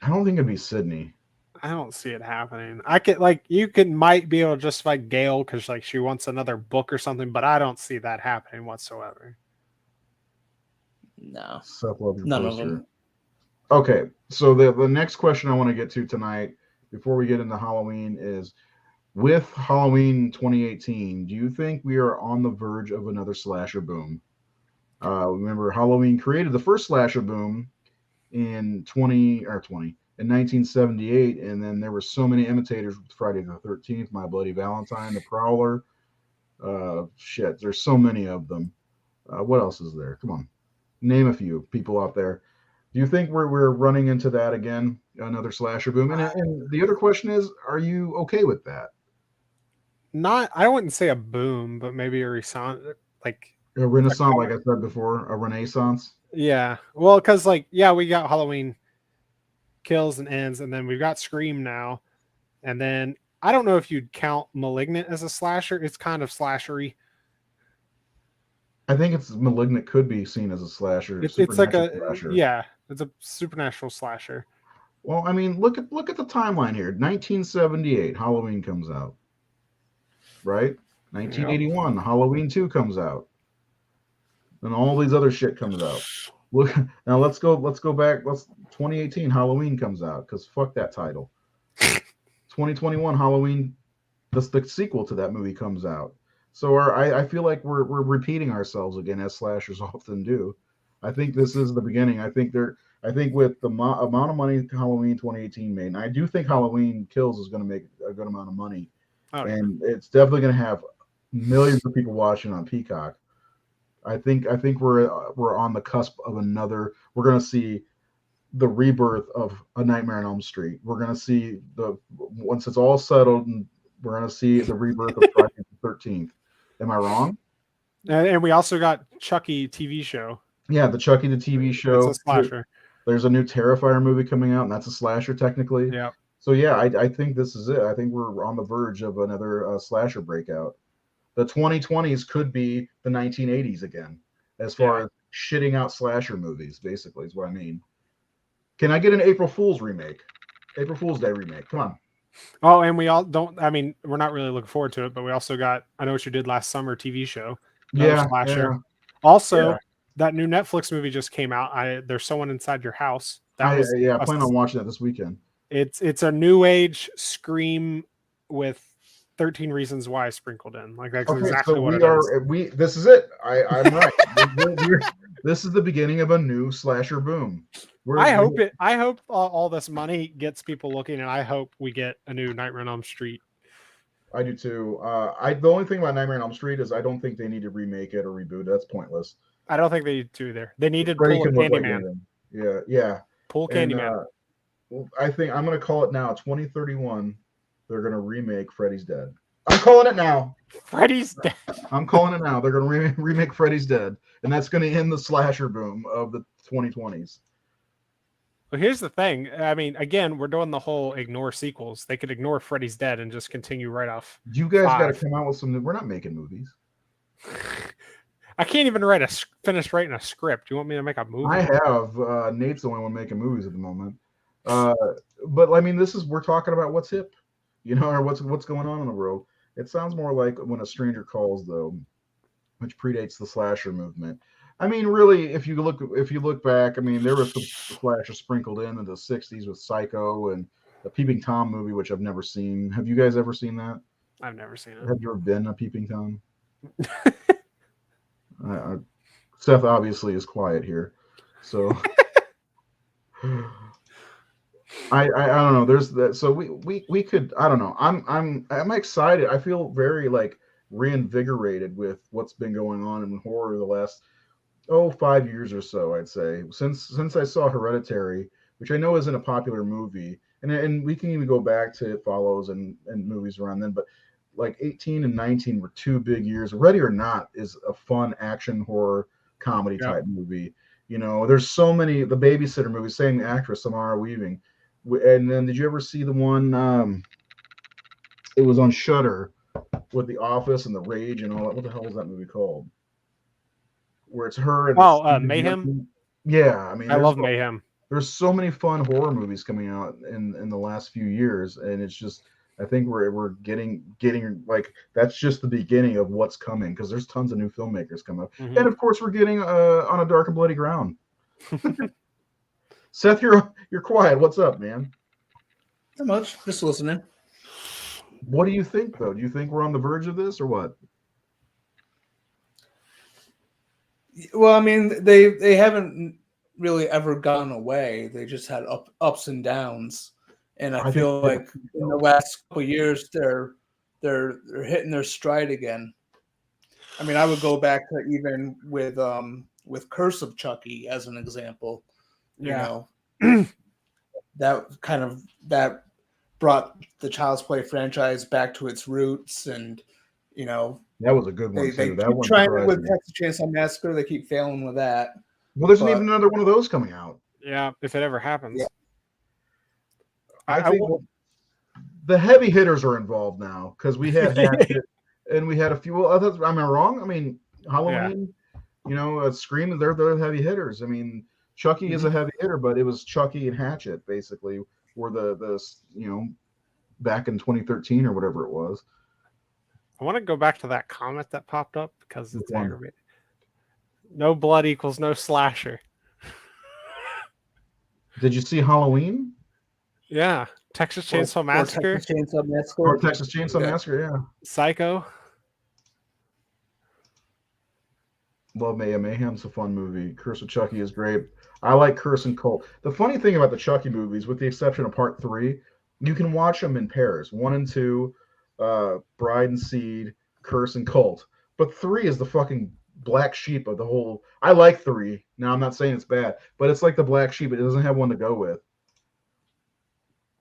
I don't think it'd be Sydney. I don't see it happening. You might be able to justify Gail because she wants another book or something, but I don't see that happening whatsoever. No, Self-love none of them. Okay, so the next question I want to get to tonight before we get into Halloween is, with Halloween 2018, do you think we are on the verge of another slasher boom? Remember, Halloween created the first slasher boom in 1978, and then there were so many imitators with Friday the 13th, My Bloody Valentine, The Prowler. There's so many of them. What else is there? Come on, name a few people out there. Do you think we're running into that again, another slasher boom? And the other question is, are you okay with that? I wouldn't say a boom, but maybe a renaissance, a renaissance, like I said before, a renaissance. Yeah, well, because we got Halloween Kills and Ends, and then we've got Scream now, and then I don't know if you'd count Malignant as a slasher. It's kind of slashery. I think Malignant could be seen as a slasher. It's like it's a supernatural slasher. Well, I mean, look at the timeline here. 1978, Halloween comes out, right? 1981, yep. Halloween 2 comes out, and all these other shit comes out. Look, now let's go back. 2018, Halloween comes out because fuck that title. 2021, Halloween, the sequel to that movie comes out. So I feel like we're repeating ourselves again, as slashers often do. I think this is the beginning. I think with the amount of money Halloween 2018 made, and I do think Halloween Kills is going to make a good amount of money, and it's definitely going to have millions of people watching on Peacock. I think we're on the cusp of another. We're going to see the rebirth of A Nightmare on Elm Street. We're going to see once it's all settled, and we're going to see the rebirth of Friday the 13th. Am I wrong? And we also got Chucky TV show. Yeah, the Chucky the TV show. It's a slasher. There's a new Terrifier movie coming out, and that's a slasher technically. Yeah. So yeah, I think this is it. I think we're on the verge of another slasher breakout. The 2020s could be the 1980s again, as far as shitting out slasher movies. Basically, is what I mean. Can I get an April Fool's remake? April Fool's Day remake. Come on. Oh, and we all don't. I mean, we're not really looking forward to it, but we also got I Know What You Did Last Summer TV show. Slasher. Also, that new Netflix movie just came out. There's Someone Inside Your House. I plan on watching that this weekend. It's a new age Scream with 13 Reasons Why sprinkled in. That's exactly so what it is. This is it. I'm right. This is the beginning of a new slasher boom. I hope all this money gets people looking, and I hope we get a new Nightmare on Elm Street. I do too. The only thing about Nightmare on Elm Street is I don't think they need to remake it or reboot it. That's pointless. I don't think they need to either. They needed to pull a Candyman. Yeah. Pull Candyman. I think I'm going to call it now. 2031, they're going to remake Freddy's Dead. I'm calling it now. Freddy's Dead. I'm calling it now. They're going to remake Freddy's Dead, and that's going to end the slasher boom of the 2020s. Well, here's the thing. I mean, again, we're doing the whole ignore sequels. They could ignore Freddy's Dead and just continue right off. You guys got to come out with some. We're not making movies. I can't even finish writing a script. You want me to make a movie? I have. Nate's the only one making movies at the moment. But I mean, we're talking about what's hip, or what's going on in the world. It sounds more like When a Stranger Calls, though, which predates the slasher movement. I mean, really, if you look back, I mean, there was some slasher sprinkled in the '60s with Psycho and the Peeping Tom movie, which I've never seen. Have you guys ever seen that? I've never seen it. Have you ever been a Peeping Tom? Seth obviously is quiet here, so I don't know. There's that. So we could. I don't know. I'm excited. I feel very like reinvigorated with what's been going on in horror the last 5 years or so. I'd say since I saw Hereditary, which I know isn't a popular movie, and we can even go back to It Follows and movies around then, but like 18 and 19 were 2 big years. Ready or Not is a fun action horror comedy type movie. You know, there's so many. The Babysitter movie, same actress, Samara Weaving. And then did you ever see the one? It was on Shudder with The Office and The Rage and all that. What the hell was that movie called? Where it's her and Mayhem. Yeah, I mean, I love Mayhem. There's so many fun horror movies coming out in the last few years, and it's just I think we're getting like that's just the beginning of what's coming because there's tons of new filmmakers coming up, and of course we're getting On a Dark and Bloody Ground. Seth, you're quiet. What's up, man? Not much. Just listening. What do you think, though? Do you think we're on the verge of this, or what? Well, I mean, they haven't really ever gone away. They just had ups and downs, and I feel like in the last couple of years they're hitting their stride again. I mean, I would go back to even with Curse of Chucky as an example. You know, that brought the Child's Play franchise back to its roots, and you know that was a good one. They keep trying with Texas Chainsaw Massacre. They keep failing with that. Well, there's even another one of those coming out. Yeah, if it ever happens. Yeah. I think the heavy hitters are involved now because we had Hatchet and we had a few others. Am I wrong? I mean, Halloween, you know, Scream, they're heavy hitters. I mean, Chucky is a heavy hitter, but it was Chucky and Hatchet basically were the you know back in 2013 or whatever it was. I want to go back to that comment that popped up because it's aggravating. No blood equals no slasher. Did you see Halloween? Yeah, Texas Chainsaw Massacre. Texas Chainsaw Massacre, yeah. Psycho. Love Mayhem. Mayhem's a fun movie. Curse of Chucky is great. I like Curse and Cult. The funny thing about the Chucky movies, with the exception of Part 3, you can watch them in pairs. 1 and 2, Bride and Seed, Curse and Cult. But 3 is the fucking black sheep of the whole. I like 3. Now, I'm not saying it's bad, but it's like the black sheep. It doesn't have one to go with.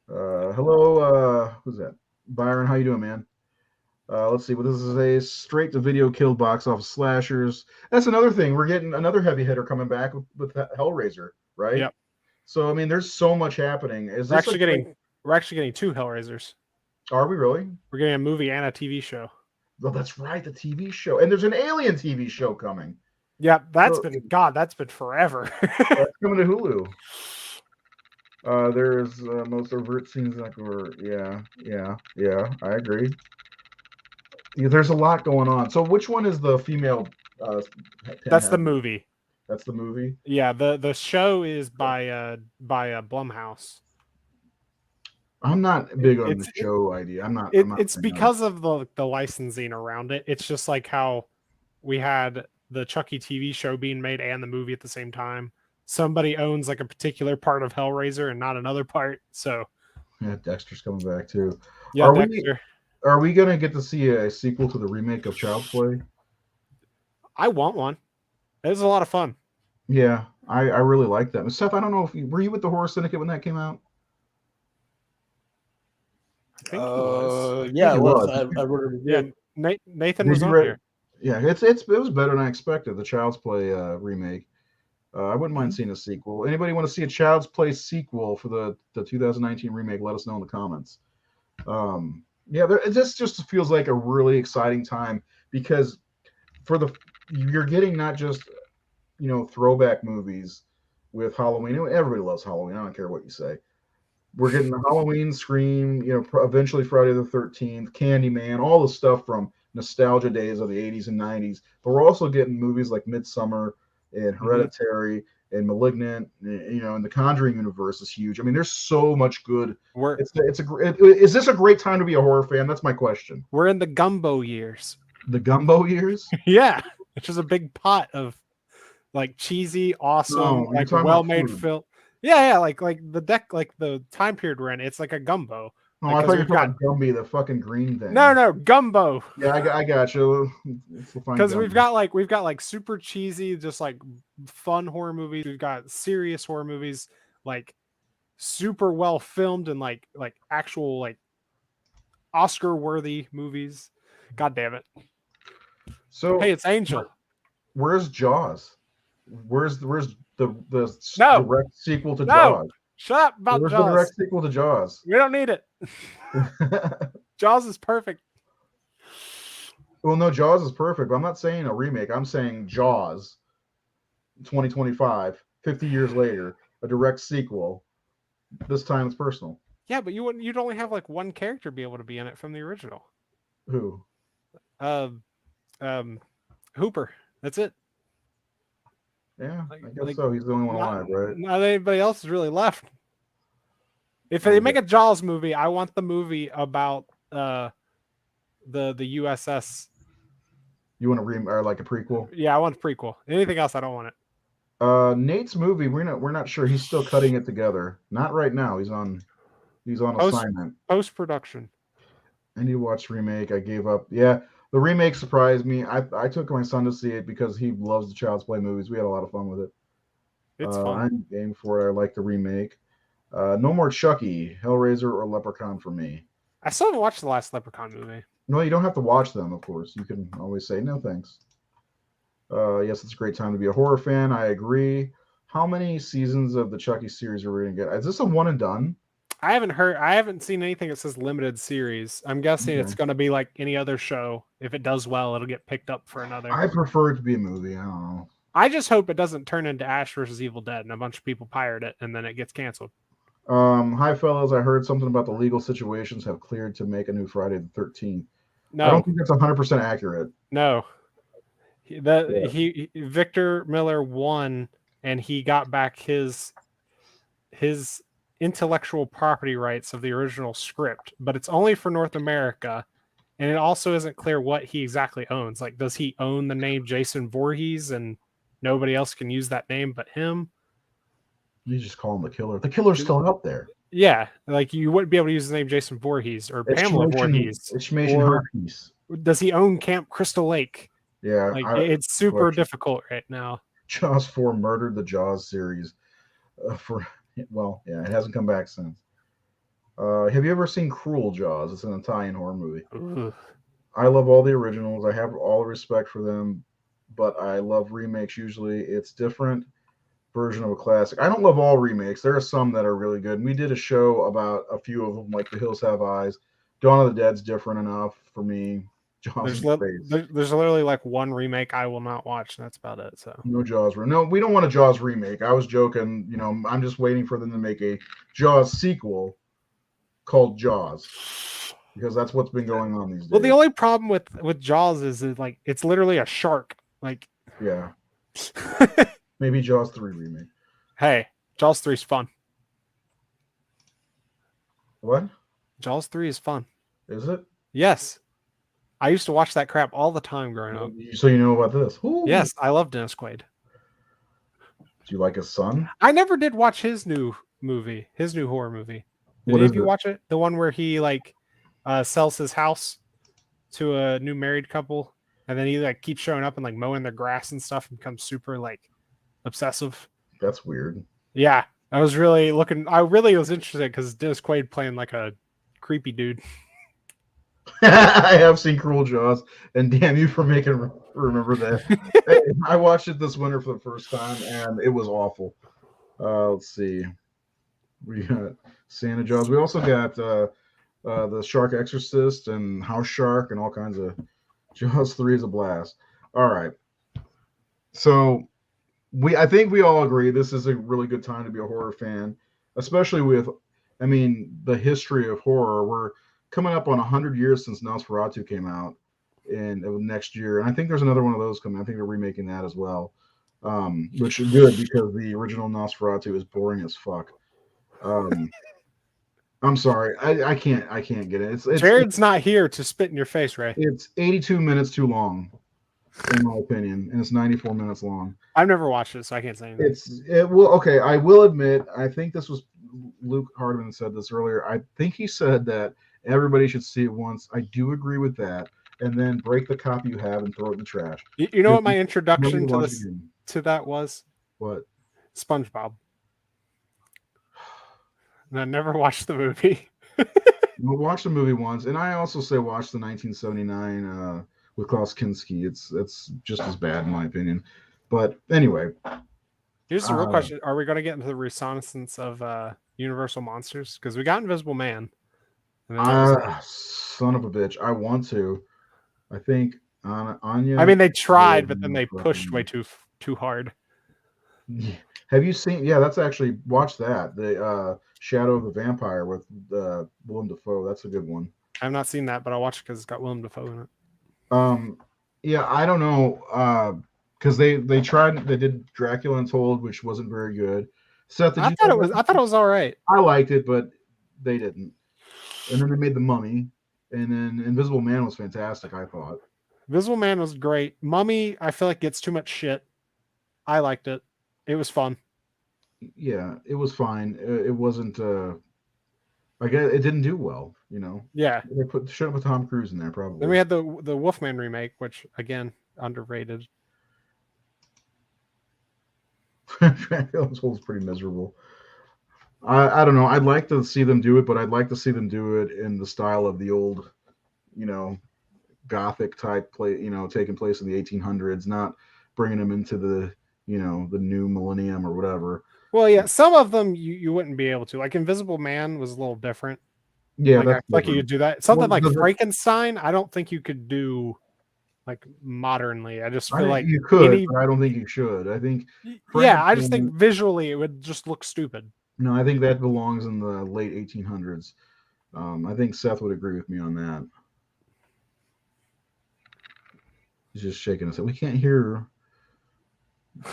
Hello, who's that? Byron, how you doing, man? Let's see. Well, this is a straight-to-video kill box office slashers. That's another thing. We're getting another heavy hitter coming back with Hellraiser, right? Yep. So, I mean, there's so much happening. We're actually getting 2 Hellraisers. Are we really? We're getting a movie and a TV show. Well, that's right, the TV show. And there's an Alien TV show coming. Yeah, that's been forever. That's coming to Hulu. There's most overt scenes like yeah, I agree. Yeah, there's a lot going on. So which one is the female? That's the movie. That's the movie. Yeah, the show is by Blumhouse. I'm not big on the show idea. I'm not. It's because of the licensing around it. It's just like how we had the Chucky TV show being made and the movie at the same time. Somebody owns like a particular part of Hellraiser and not another part. So yeah, Dexter's coming back too. Yeah, Dexter. Are we gonna get to see a sequel to the remake of Child's Play? I want one. It was a lot of fun. Yeah, I really like that. Seth, I don't know if were you with the Horror Syndicate when that came out? I think he was. Yeah, it was. I wrote it. Yeah, Nathan was on here. Yeah, it was better than I expected. The Child's Play remake. I wouldn't mind seeing a sequel. Anybody want to see a Child's Play sequel for the 2019 remake? Let us know in the comments. Yeah, it just feels like a really exciting time because you're getting not just throwback movies with Halloween. Everybody loves Halloween. I don't care what you say. We're getting the Halloween, Scream, eventually Friday the 13th, Candyman, all the stuff from nostalgia days of the 80s and 90s. But we're also getting movies like Midsummer, and Hereditary and Malignant, and the Conjuring universe is huge. I mean, there's so much good. Is this a great time to be a horror fan? That's my question. We're in the gumbo years. The gumbo years? Yeah, which is a big pot of like cheesy, awesome, like well-made film. Yeah, like the time period we're in. It's like a gumbo. Oh, I thought you were talking Gumby, the fucking green thing. No, gumbo. Yeah, I got you. Because we've got like super cheesy, just like fun horror movies. We've got serious horror movies, like super well filmed and like actual like Oscar-worthy movies. God damn it! So hey, it's Angel. Where's Jaws? Where's the direct sequel to No. Jaws? Shut up about Where's Jaws. the direct sequel to Jaws? We don't need it. Jaws is perfect. Well, no, Jaws is perfect. But I'm not saying a remake. I'm saying Jaws 2025, 50 years later, a direct sequel. This time it's personal. Yeah, but you'd only have like one character be able to be in it from the original. Who? Hooper. That's it. Yeah, I guess so. He's the only one alive, right? Not anybody else is really left. If they make a Jaws movie, I want the movie about the USS. You want or like a prequel? Yeah, I want a prequel. Anything else, I don't want it. Nate's movie, we're not sure. He's still cutting it together. Not right now. He's on assignment. Post-production. I need to watch the remake. I gave up. Yeah, the remake surprised me. I took my son to see it because he loves the Child's Play movies. We had a lot of fun with it. It's fun. I'm game for it. I like the remake. No more Chucky, Hellraiser, or Leprechaun for me. I still haven't watched the last Leprechaun movie. No, you don't have to watch them, of course. You can always say no thanks. Yes, it's a great time to be a horror fan. I agree. How many seasons of the Chucky series are we going to get? Is this a one and done? I haven't seen anything that says limited series. I'm guessing it's going to be like any other show. If it does well, it'll get picked up for another. I prefer it to be a movie. I don't know. I just hope it doesn't turn into Ash versus Evil Dead and a bunch of people pirate it and then it gets canceled. Hi, fellas. I heard something about the legal situations have cleared to make a new Friday the 13th. No. I don't think that's 100% accurate. No. Victor Miller won and he got back his intellectual property rights of the original script, but it's only for North America, and it also isn't clear what he exactly owns. Like, does he own the name Jason Voorhees and nobody else can use that name but him? You just call him the killer. The killer's still out there. Yeah, like you wouldn't be able to use the name Jason Voorhees or Pamela Voorhees. Or does he own Camp Crystal Lake? Yeah, like it's super difficult right now. Jaws 4 murdered the Jaws series. It hasn't come back since. Have you ever seen Cruel Jaws? It's an Italian horror movie. Ugh. I love all the originals. I have all the respect for them, but I love remakes usually. It's different version of a classic. I don't love all remakes. There are some that are really good. And we did a show about a few of them, like The Hills Have Eyes. Dawn of the Dead's different enough for me. There's literally like one remake I will not watch, and that's about it. So no Jaws. No, we don't want a Jaws remake. I was joking. I'm just waiting for them to make a Jaws sequel called Jaws, because that's what's been going on these days. Well, the only problem with Jaws is like it's literally a shark. Like, yeah. Maybe Jaws 3 remake. Hey, Jaws 3 is fun. What? Jaws 3 is fun. Is it? Yes. I used to watch that crap all the time growing up. So you know about this? Ooh. Yes, I love Dennis Quaid. Do you like his son? I never did watch his new horror movie. Did you watch it? The one where he sells his house to a new married couple, and then he like keeps showing up and like mowing their grass and stuff and becomes super like obsessive. That's weird. Yeah. I really was interested because Dennis Quaid playing like a creepy dude. I have seen Cruel Jaws, and damn you for making remember that. I watched it this winter for the first time, and it was awful. Let's see. We got Santa Jaws. We also got the Shark Exorcist and House Shark and all kinds of. Jaws 3 is a blast. All right. So I think we all agree this is a really good time to be a horror fan, especially with, the history of horror. We're coming up on 100 years since Nosferatu came out in next year. And I think there's another one of those coming. I think they're remaking that as well. which is good because the original Nosferatu is boring as fuck. I'm sorry, I can't get it. Jared's not here to spit in your face, Ray. It's 82 minutes too long, in my opinion, and it's 94 minutes long. I've never watched it, so I can't say anything. Okay. I will admit, I think this was Luke Hardman said this earlier. I think he said that everybody should see it once. I do agree with that, and then break the copy you have and throw it in the trash. You know what my introduction Never watch to it again. that was? What? SpongeBob. And I never watched the movie. We'll watch the movie once, and I also say watch the 1979 with Klaus Kinski. It's just as bad in my opinion. But anyway, Here's the real question: are we going to get into the reconnaissance of Universal monsters? Because we got Invisible Man. And then son of a bitch! I want to. I think Anya. I mean, they tried, but then they pushed way too hard. Have you seen? Yeah, that's actually watch that. The Shadow of the Vampire with Willem Dafoe. That's a good one. I've not seen that, but I'll watch it because it's got Willem Dafoe in it. Yeah, I don't know. Because they did Dracula Untold, which wasn't very good. Seth, I thought it was all right. I liked it, but they didn't. And then they made The Mummy, and then Invisible Man was fantastic. I thought Invisible Man was great. Mummy, I feel like gets too much shit. I liked it. It was fun. Yeah, it was fine. It wasn't. I guess it didn't do well. Yeah. They should have put Tom Cruise in there probably. Then we had the Wolf Man remake, which again underrated. Dracula's Untold is pretty miserable. I don't know. I'd like to see them do it, but I'd like to see them do it in the style of the old, Gothic type play. Taking place in the 1800s, not bringing them into the the new millennium or whatever. Well, yeah, some of them you wouldn't be able to. Like Invisible Man was a little different. Yeah, like you could do that. Something like Frankenstein, I don't think you could do like modernly. I just feel like you could, but I don't think you should. I think I just think visually it would just look stupid. No, I think that belongs in the late 1800s. I think Seth would agree with me on that. He's just shaking his head. We can't hear.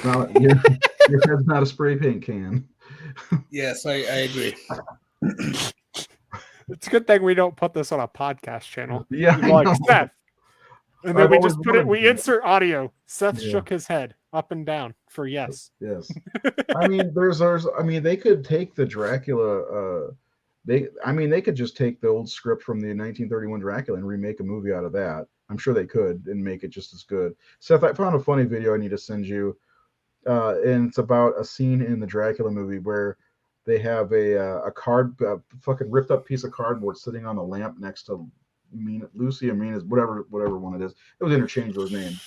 Your head's not a spray paint can. Yes, I agree. It's a good thing we don't put this on a podcast channel. Yeah, like Seth. And then we just put it, we insert audio. Seth shook his head up and down for yes. Yes. I mean, they could take the Dracula, they could just take the old script from the 1931 Dracula and remake a movie out of that. I'm sure they could and make it just as good. Seth, I found a funny video I need to send you. And it's about a scene in the Dracula movie where they have a fucking ripped up piece of cardboard sitting on the lamp next to Lucy and Mina's whatever one it is. It was interchangeable his name,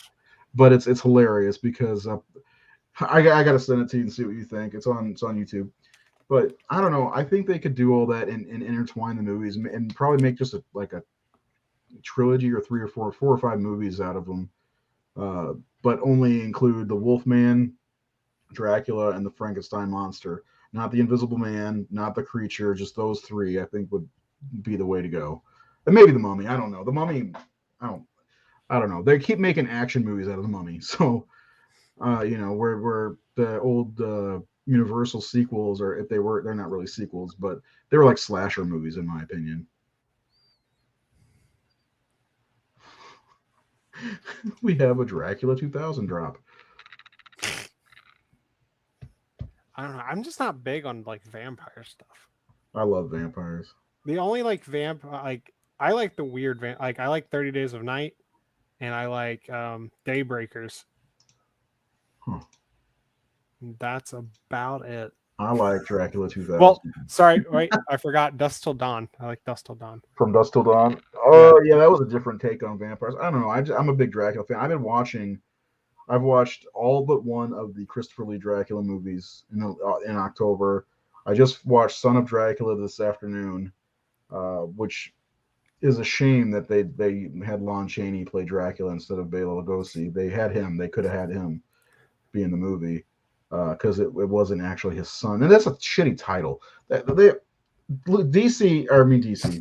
but it's hilarious because I gotta send it to you and see what you think. It's on YouTube, but I don't know. I think they could do all that and intertwine the movies and probably make just a trilogy or 3 or 4 or 5 movies out of them, but only include the Wolf Man, Dracula, and the Frankenstein monster. Not the Invisible Man, not the creature, just those 3. I think would be the way to go. And maybe the Mummy. I don't know. The Mummy. I don't know. They keep making action movies out of the Mummy, so where the old Universal sequels, or if they're not really sequels, but they were like slasher movies in my opinion. We have a Dracula 2000 drop. I don't know. I'm just not big on like vampire stuff. I love vampires. The only I like the weird I like 30 Days of Night, and I like Daybreakers. Huh. That's about it. I like Dracula 2000. Well, sorry, wait, I forgot Dusk Till Dawn. I like Dusk Till Dawn. From Dusk Till Dawn. Oh yeah, that was a different take on vampires. I don't know. I'm a big Dracula fan. I've watched all but one of the Christopher Lee Dracula movies in October. I just watched Son of Dracula this afternoon, which is a shame that they had Lon Chaney play Dracula instead of Bela Lugosi. They had him. They could have had him be in the movie because it wasn't actually his son. And that's a shitty title. DC.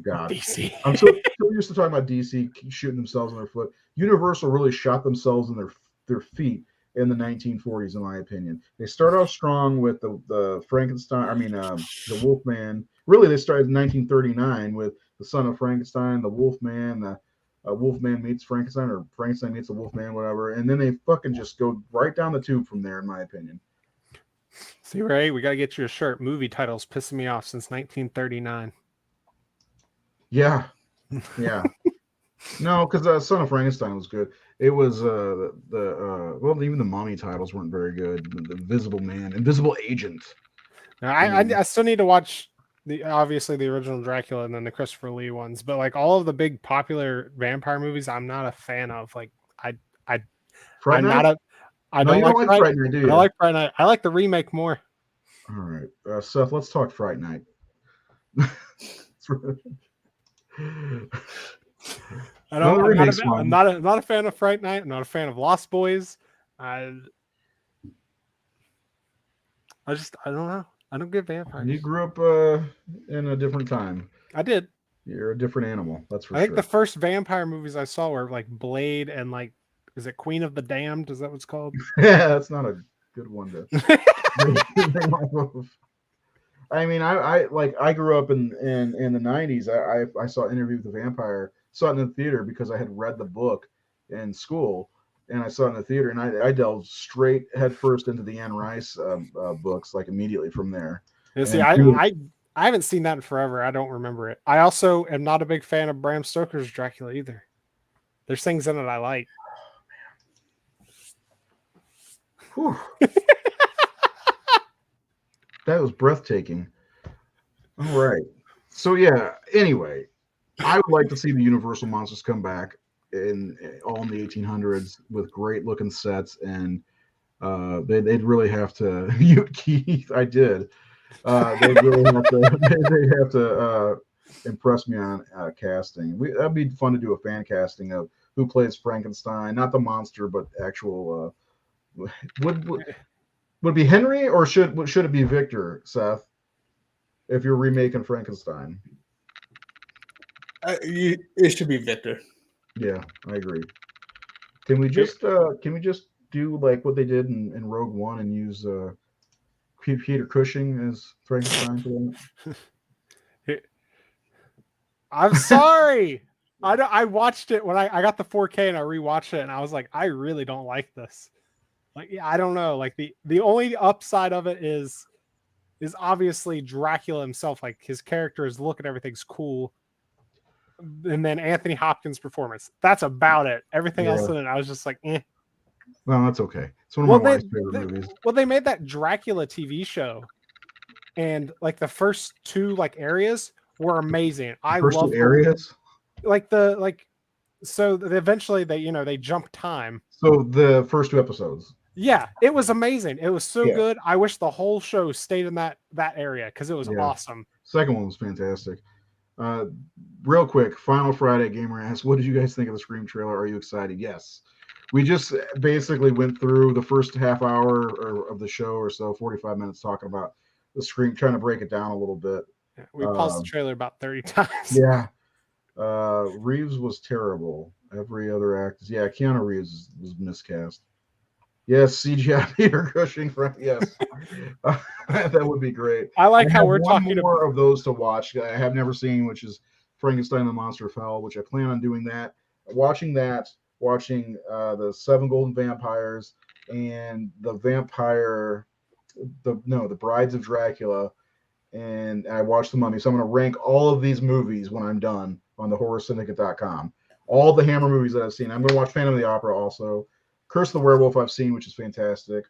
God, DC. I'm so used to talking about DC shooting themselves in their foot. Universal really shot themselves in their feet in the 1940s, in my opinion. They start off strong with the Frankenstein. I mean, the Wolfman. Really, they started in 1939 with the Son of Frankenstein, the Wolfman, the Wolfman meets Frankenstein, or Frankenstein meets the Wolfman, whatever. And then they fucking just go right down the tube from there, in my opinion. See, Ray, we got to get you a shirt. Movie titles pissing me off since 1939. Yeah. No, because Son of Frankenstein was good. It was well, even the Mummy titles weren't very good. The Invisible Man, Invisible Agent. Now, I still need to watch obviously the original Dracula and then the Christopher Lee ones, but like all of the big popular vampire movies, I'm not a fan of. Like I Fright I'm Night? not a I No, don't you like don't like Fright Fright Night, do I you? don't like Fright Night. I like the remake more. All right, Seth, let's talk Fright Night. I don't. No, the I'm remake's I'm fine. not a fan of Fright Night. I'm not a fan of Lost Boys. I don't know. I don't get vampires. You grew up in a different time. I did. You're a different animal, that's for I think sure. the first vampire movies I saw were like Blade and like, is it Queen of the Damned? Is that what it's called? Yeah, that's not a good one to bring off of. I mean, I grew up in the 90s. I saw Interview with the Vampire, saw it in the theater because I had read the book in school, and I saw it in the theater, and I delved straight headfirst into the Anne Rice books, like immediately from there. And see, And I haven't seen that in forever. I don't remember it. I also am not a big fan of Bram Stoker's Dracula either. There's things in it I like. Whew. That was breathtaking. All right. So yeah, anyway, I would like to see the Universal monsters come back in all in the 1800s with great looking sets, and they'd really have to mute Keith. I did. They'd really have to they'd have to impress me on casting. That'd be fun to do a fan casting of who plays Frankenstein, not the monster, but actual would it be Henry, or should it be Victor, Seth, if you're remaking Frankenstein? It should be Victor. Yeah, I agree. Can we just do like what they did in Rogue One and use Peter Cushing as Frankenstein for that? I'm sorry. I watched it when I got the 4K and I rewatched it and I was like, I really don't like this. Like, yeah, I don't know. Like the only upside of it is obviously Dracula himself. Like his character, his look and everything's cool. And then Anthony Hopkins' performance. That's about it. Everything else in it, I was just like, eh. Well, that's okay. It's one of my wife's favorite movies. Well, they made that Dracula TV show, and like the first two like areas were amazing. I love areas. So eventually they jump time. So the first two episodes. Yeah, it was amazing. It was so good. I wish the whole show stayed in that area because it was awesome. Second one was fantastic. Real quick, Final Friday Gamer asks, what did you guys think of the Scream trailer? Are you excited? Yes. We just basically went through the first half hour of the show or so, 45 minutes, talking about the Scream, trying to break it down a little bit. Yeah, we paused the trailer about 30 times. Yeah. Reeves was terrible. Every other act. Yeah, Keanu Reeves was miscast. Yes, CGI Peter Cushing. Yes. That would be great. I like how we're talking more of those to watch. I have never seen, which is Frankenstein and the Monster of Hell, which I plan on doing that. Watching the Seven Golden Vampires and the Brides of Dracula, and I watched The Mummy. So I'm going to rank all of these movies when I'm done on the horrorsyndicate.com. All the Hammer movies that I've seen. I'm going to watch Phantom of the Opera also. Curse the Werewolf I've seen, which is fantastic.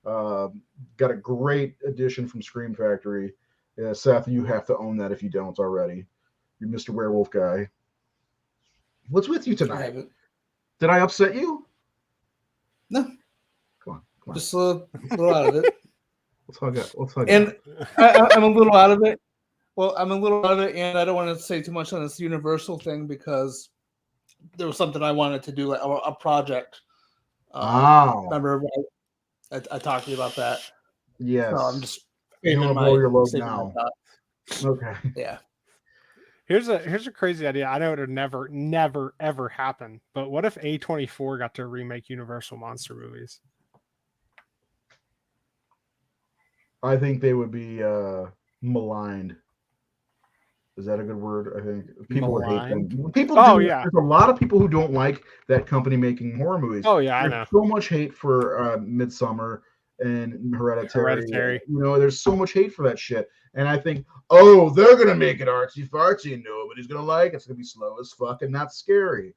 Got a great addition from Scream Factory. Seth, you have to own that if you don't already. You're Mr. Werewolf guy. What's with you tonight? Did I upset you? No. Come on. Just a little out of it. Let's hug it. And I'm a little out of it. Well, I'm a little out of it, and I don't want to say too much on this Universal thing because there was something I wanted to do, like a project. Remember, I talked to you about that. Yes. So I'm just you want to blow your load now. Okay. Yeah. Here's a crazy idea. I know it would never, ever happen. But what if A24 got to remake Universal monster movies? I think they would be maligned. Is that a good word? I think people would hate Maligned? them. People Oh, do. yeah. There's a lot of people who don't like that company making horror movies. Oh, yeah, I There's know. so much hate for Midsummer and Hereditary. Hereditary. You know, there's so much hate for that shit. And I think, oh, they're gonna make it artsy fartsy and nobody's gonna like it. It's gonna be slow as fuck and not scary.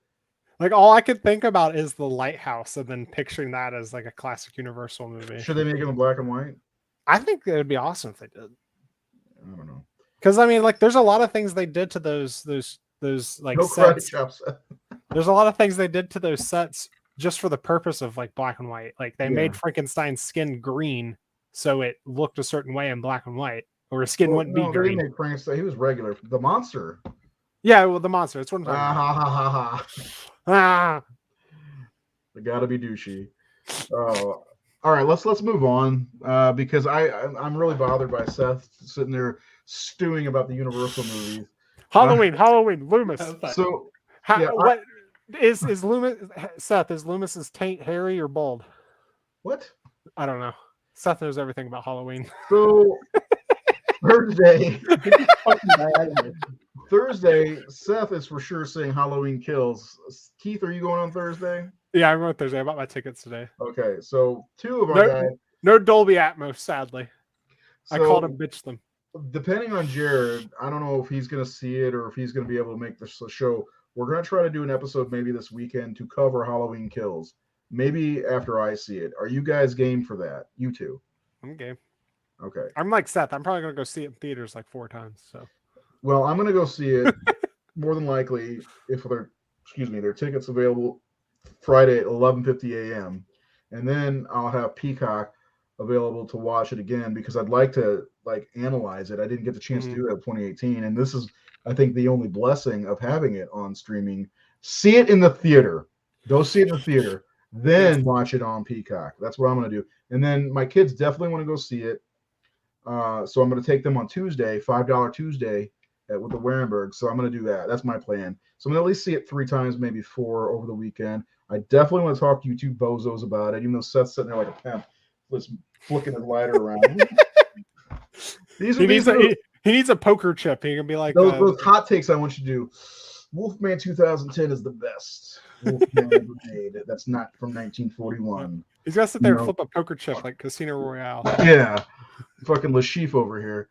Like all I could think about is The Lighthouse, and then picturing that as like a classic Universal movie. Should they make it in black and white? I think it would be awesome if they did. I don't know. Because I mean, like, there's a lot of things they did to those like No karate sets. chops. There's a lot of things they did to those sets just for the purpose of like black and white. Like they Yeah. made Frankenstein's skin green so it looked a certain way in black and white, or his skin wouldn't be They didn't green. make Frankenstein. He was regular. The monster. Yeah, well, the monster. That's what I'm talking Ah, about. ha ha ha ha. Ah, They gotta be douchey. Oh, all right. Let's move on because I'm really bothered by Seth sitting there stewing about the Universal movies. Halloween, Loomis. So yeah, What is Loomis? Seth, is Loomis's taint hairy or bald? what? I don't know. Seth knows everything about Halloween. So Thursday, Seth is for sure saying Halloween Kills. Keith, are you going on Thursday? Yeah, I'm going Thursday. I bought my tickets today. Okay, so two of our guys. No Dolby Atmos, sadly. I So, called him, bitched them. depending on Jared, I don't know if he's going to see it or if he's going to be able to make this show. We're going to try to do an episode maybe this weekend to cover Halloween Kills. Maybe after I see it. Are you guys game for that? You two? I'm game. Okay. I'm like Seth. I'm probably going to go see it in theaters like 4 times. So, Well, I'm going to go see it more than likely if their tickets available Friday at 11:50 a.m. And then I'll have Peacock available to watch it again because I'd like to analyze it. I didn't get the chance to do that in 2018, and this is, I think, the only blessing of having it on streaming. See it in the theater. Go see it in the theater, then watch it on Peacock. That's what I'm going to do. And then my kids definitely want to go see it, so I'm going to take them on Tuesday, $5 Tuesday with the Warenberg. So I'm going to do that. That's my plan. So I'm going to at least see it 3 times, maybe 4 over the weekend. I definitely want to talk to you two bozos about it, even though Seth's sitting there like a pimp, just flicking his lighter around. he needs a poker chip. He can be like those hot takes I want you to do. Wolfman 2010 is the best Wolfman ever made. That's not from 1941. He's got to sit there and flip a poker chip like Casino Royale. Yeah. Fucking Lashif over here.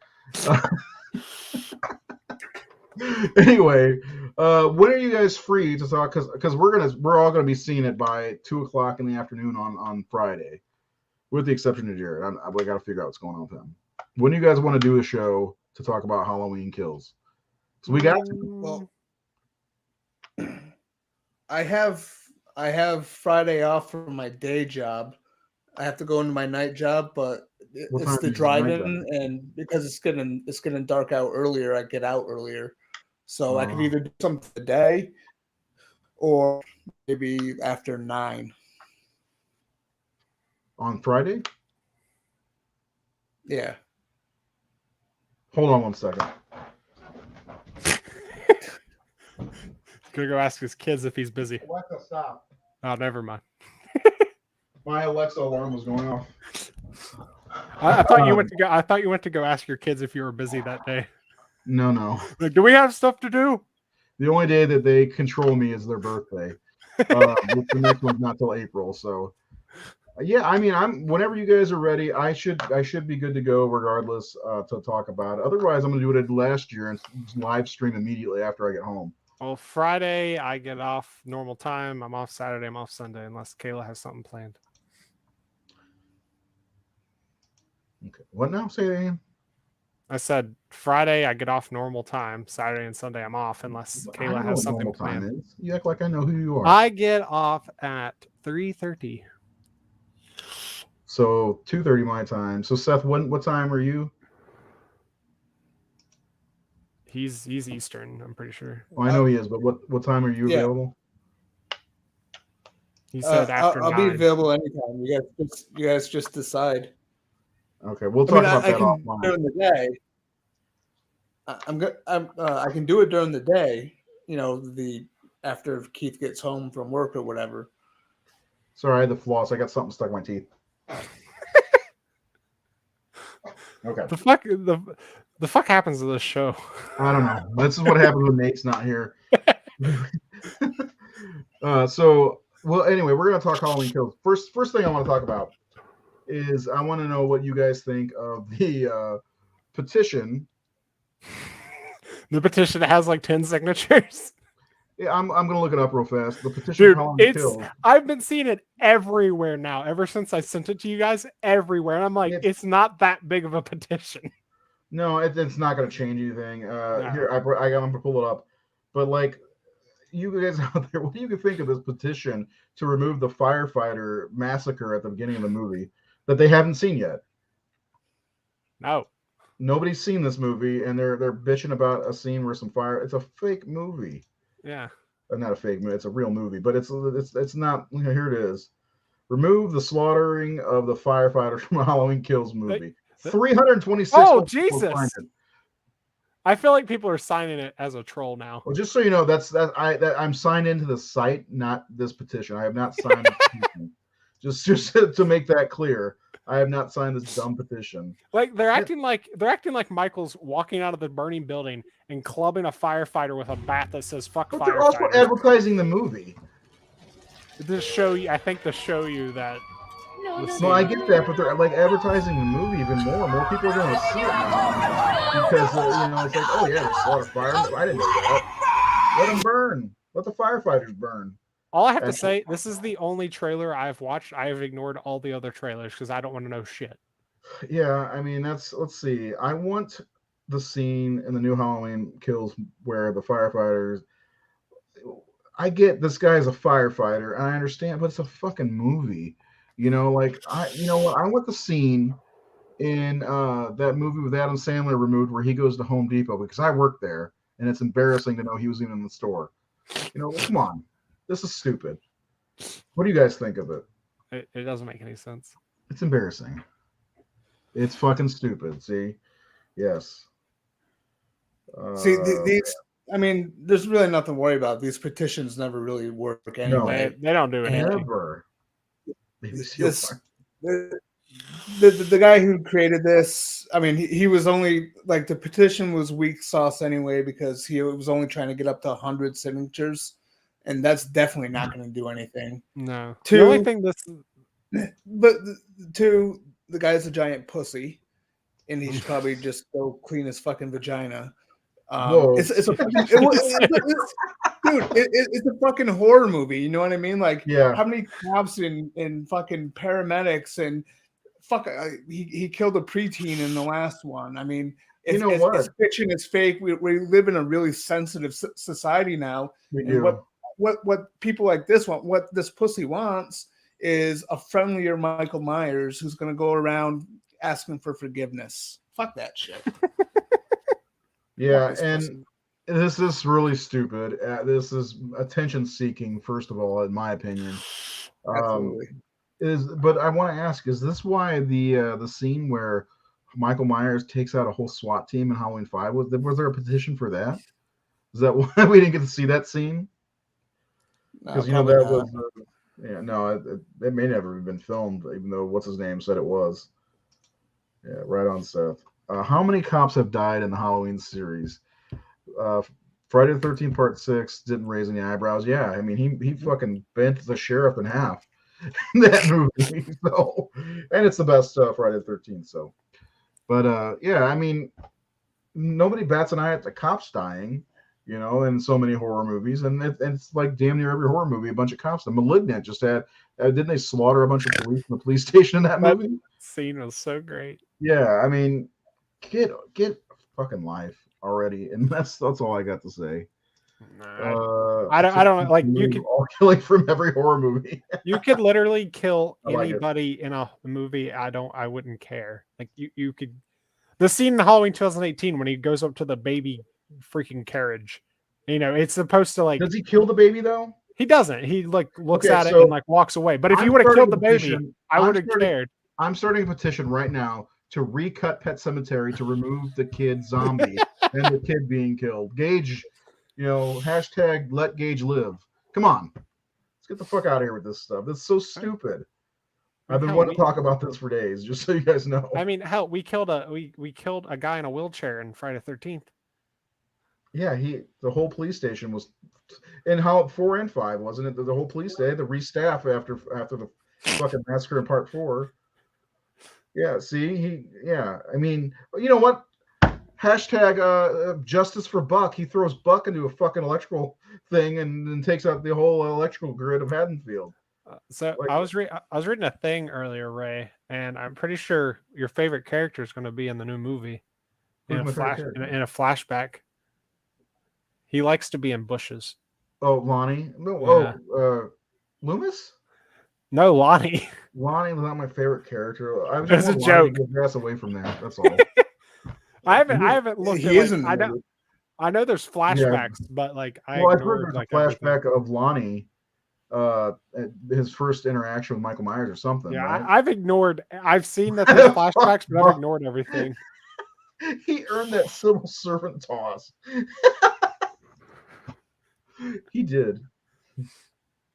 Anyway, when are you guys free to talk? Because we're all gonna be seeing it by 2:00 in the afternoon on Friday, with the exception of Jared. I got to figure out what's going on with him. When do you guys want to do a show to talk about Halloween Kills? So we got Well, I have Friday off from my day job. I have to go into my night job, but What it's time the is your night drive-in, and because it's gonna dark out earlier, I get out earlier. So I can either do something today or maybe after 9. on Friday. Yeah. Hold on one second. Gonna go ask his kids if he's busy. Alexa, stop. Oh, never mind. My Alexa alarm was going off. I thought you went to go. I thought you went to go ask your kids if you were busy that day. No. Like, do we have stuff to do? The only day that they control me is their birthday. The next one's not till April. So, yeah, I mean, whenever you guys are ready, I should be good to go regardless to talk about it. Otherwise, I'm going to do what I did last year and live stream immediately after I get home. Well, Friday I get off normal time. I'm off Saturday. I'm off Sunday unless Kayla has something planned. Okay. What now? Say that again. I said Friday I get off normal time. Saturday and Sunday I'm off unless I Kayla don't know has what something normal time planned. is. You act like I know who you are. I get off at 3:30. So 2:30 my time. So Seth, what time are you? He's Eastern, I'm pretty sure. Well, I know he is, but what time are you available? He said after I'll 9. be available anytime. You guys just decide. Okay, we'll talk about that can offline. during the day. I can do it during the day. You know, after Keith gets home from work or whatever. Sorry, I had the floss. I got something stuck in my teeth. Okay. The fuck happens to this show? I don't know. This is what happens when Nate's not here. So, well, anyway, we're gonna talk Halloween Kills. First thing I want to talk about is I want to know what you guys think of the petition. The petition has like 10 signatures. Yeah, I'm gonna look it up real fast. The petition Dude, for Halloween Kills. I've been seeing it everywhere now. Ever since I sent it to you guys, everywhere. And I'm like, it's not that big of a petition. No, it's not gonna change anything. No. Here, I'm gonna pull it up. But like, you guys out there, what do you think of this petition to remove the firefighter massacre at the beginning of the movie that they haven't seen yet? No. Nobody's seen this movie, and they're bitching about a scene where some fire. It's a fake movie. Yeah. Not a fake movie. It's a real movie, but it's not. Here it is. Remove the slaughtering of the firefighters from a Halloween Kills movie. 326. Oh Jesus! I feel like people are signing it as a troll now. Well, just so you know, I'm signed into the site, not this petition. I have not signed the petition. Just to make that clear. I have not signed this dumb petition. Like they're acting like Michael's walking out of the burning building and clubbing a firefighter with a bat that says "fuck firefighters." They're also advertising the movie. To show you, I think to show you that. No, I get that, but they're like advertising the movie even more. More people are going to see it now because it's like, oh yeah, there's a lot of fire. I didn't know that. Let them burn. Let the firefighters burn. All I have to say, this is the only trailer I've watched. I have ignored all the other trailers because I don't want to know shit. Yeah, I mean, let's see. I want the scene in the new Halloween Kills where the firefighters. I get this guy's a firefighter, and I understand, but it's a fucking movie. I want the scene in that movie with Adam Sandler removed where he goes to Home Depot because I worked there, and it's embarrassing to know he was even in the store. Come on. This is stupid. What do you guys think of it? It doesn't make any sense. It's embarrassing. It's fucking stupid. See? Yes. See, these. I mean, there's really nothing to worry about. These petitions never really work anyway. No, they don't do anything. Never. The guy who created this, I mean, he was only like the petition was weak sauce anyway because he was only trying to get up to 100 signatures. And that's definitely not going to do anything. No. The only thing the guy's a giant pussy, and he should probably just go clean his fucking vagina. It's a fucking horror movie. You know what I mean? Like, how many cops and fucking paramedics and he killed a preteen in the last one. I mean, it's fiction, it's fake. We live in a really sensitive society now. We do. What people like this want, what this pussy wants, is a friendlier Michael Myers who's going to go around asking for forgiveness. Fuck that shit. Yeah, and this is really stupid. This is attention seeking, first of all, in my opinion. Absolutely. But I want to ask: is this why the scene where Michael Myers takes out a whole SWAT team in Halloween 5 was there a petition for that? Is that why we didn't get to see that scene? Because that was it may never have been filmed, even though what's his name said it was. Yeah, right on, Seth. How many cops have died in the Halloween series? Friday the 13th Part 6 didn't raise any eyebrows. Yeah, I mean he fucking bent the sheriff in half in that movie. So, and it's the best Friday the 13th. So, but yeah, I mean nobody bats an eye at the cops dying. In so many horror movies, and it's like damn near every horror movie, a bunch of cops. The Malignant just had, didn't they slaughter a bunch of police in the police station in that movie? Scene was so great. Yeah, I mean, get a fucking life already, and that's all I got to say. I don't like you could all killing from every horror movie. You could literally kill anybody in a movie. I wouldn't care. Like you could. The scene in Halloween 2018 when he goes up to the baby freaking carriage, it's supposed to like. Does he kill the baby though? He doesn't. He like looks at it and like walks away. But if you would have killed the baby, I would have cared. I'm starting a petition right now to recut Pet Sematary to remove the kid zombie and the kid being killed. Gage, hashtag let Gage live. Come on, let's get the fuck out of here with this stuff. That's so stupid. I've been Hell, wanting to talk about this for days, just so you guys know. I mean, hell, we killed a guy in a wheelchair in Friday 13th. Yeah, the whole police station was in how 4 and 5, wasn't it? The whole police day, the restaff after the fucking massacre in part 4. Yeah, see, I mean, you know what? Hashtag justice for Buck. He throws Buck into a fucking electrical thing and then takes out the whole electrical grid of Haddonfield. So Like- I was reading a thing earlier, Ray, and I'm pretty sure your favorite character is going to be in the new movie in Who's a my favorite character? in a flashback. He likes to be in bushes. Oh, Lonnie. No, Yeah. Loomis. No, Lonnie. Lonnie was not my favorite character. I was That's just a want Lonnie joke. to get his ass away from there. That's all. I haven't looked. He At, is in the I know. movie. I know there's flashbacks, but like I Well, I've ignored heard there's like a flashback everything. of Lonnie, his first interaction with Michael Myers or something. Yeah, right? I've ignored. I've seen that there's flashbacks, but I've ignored everything. He earned that civil servant toss. He did.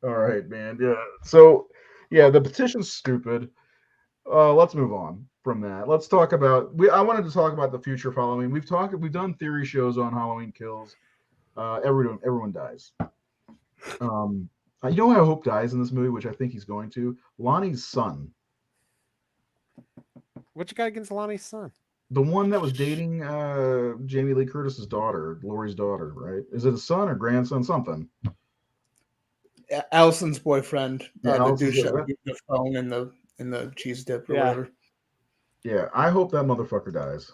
All right, man. Yeah. So, yeah, the petition's stupid. Let's move on from that. Let's talk about. I wanted to talk about the future of Halloween. We've done theory shows on Halloween kills. Everyone dies. You know who I hope dies in this movie, which I think he's going to? Lonnie's son. What you got against Lonnie's son? The one that was dating Jamie Lee Curtis's daughter, Laurie's daughter, right? Is it a son or grandson? Something. Allison's boyfriend, Yeah, the Allison's douche boyfriend. the phone in the cheese dip or Yeah. whatever. Yeah, I hope that motherfucker dies.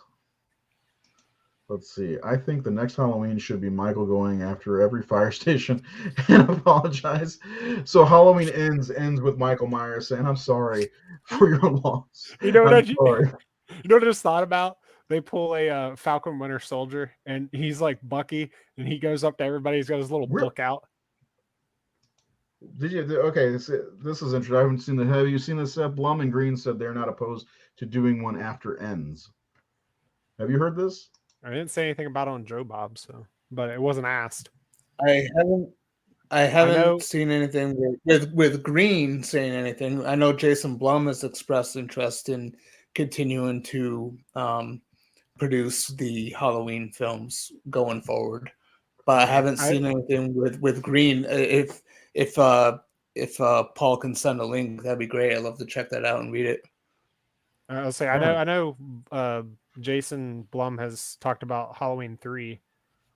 Let's see. I think the next Halloween should be Michael going after every fire station and apologize. So Halloween ends with Michael Myers saying, "I'm sorry for your loss." You know what I'm sorry. You know what I just thought about? They pull a Falcon Winter Soldier, and he's like Bucky, and he goes up to everybody. He's got his little book out. Did you? Okay, this is interesting. I haven't seen the. Have you seen this? Blum and Green said they're not opposed to doing one after ends. Have you heard this? I didn't say anything about it on Joe Bob, but it wasn't asked. I haven't know- seen anything with Green saying anything. I know Jason Blum has expressed interest in continuing to produce the Halloween films going forward, but I haven't seen anything with Green. If Paul can send a link, that'd be great. I'd love to check that out and read it. I'll say I know Jason Blum has talked about Halloween 3.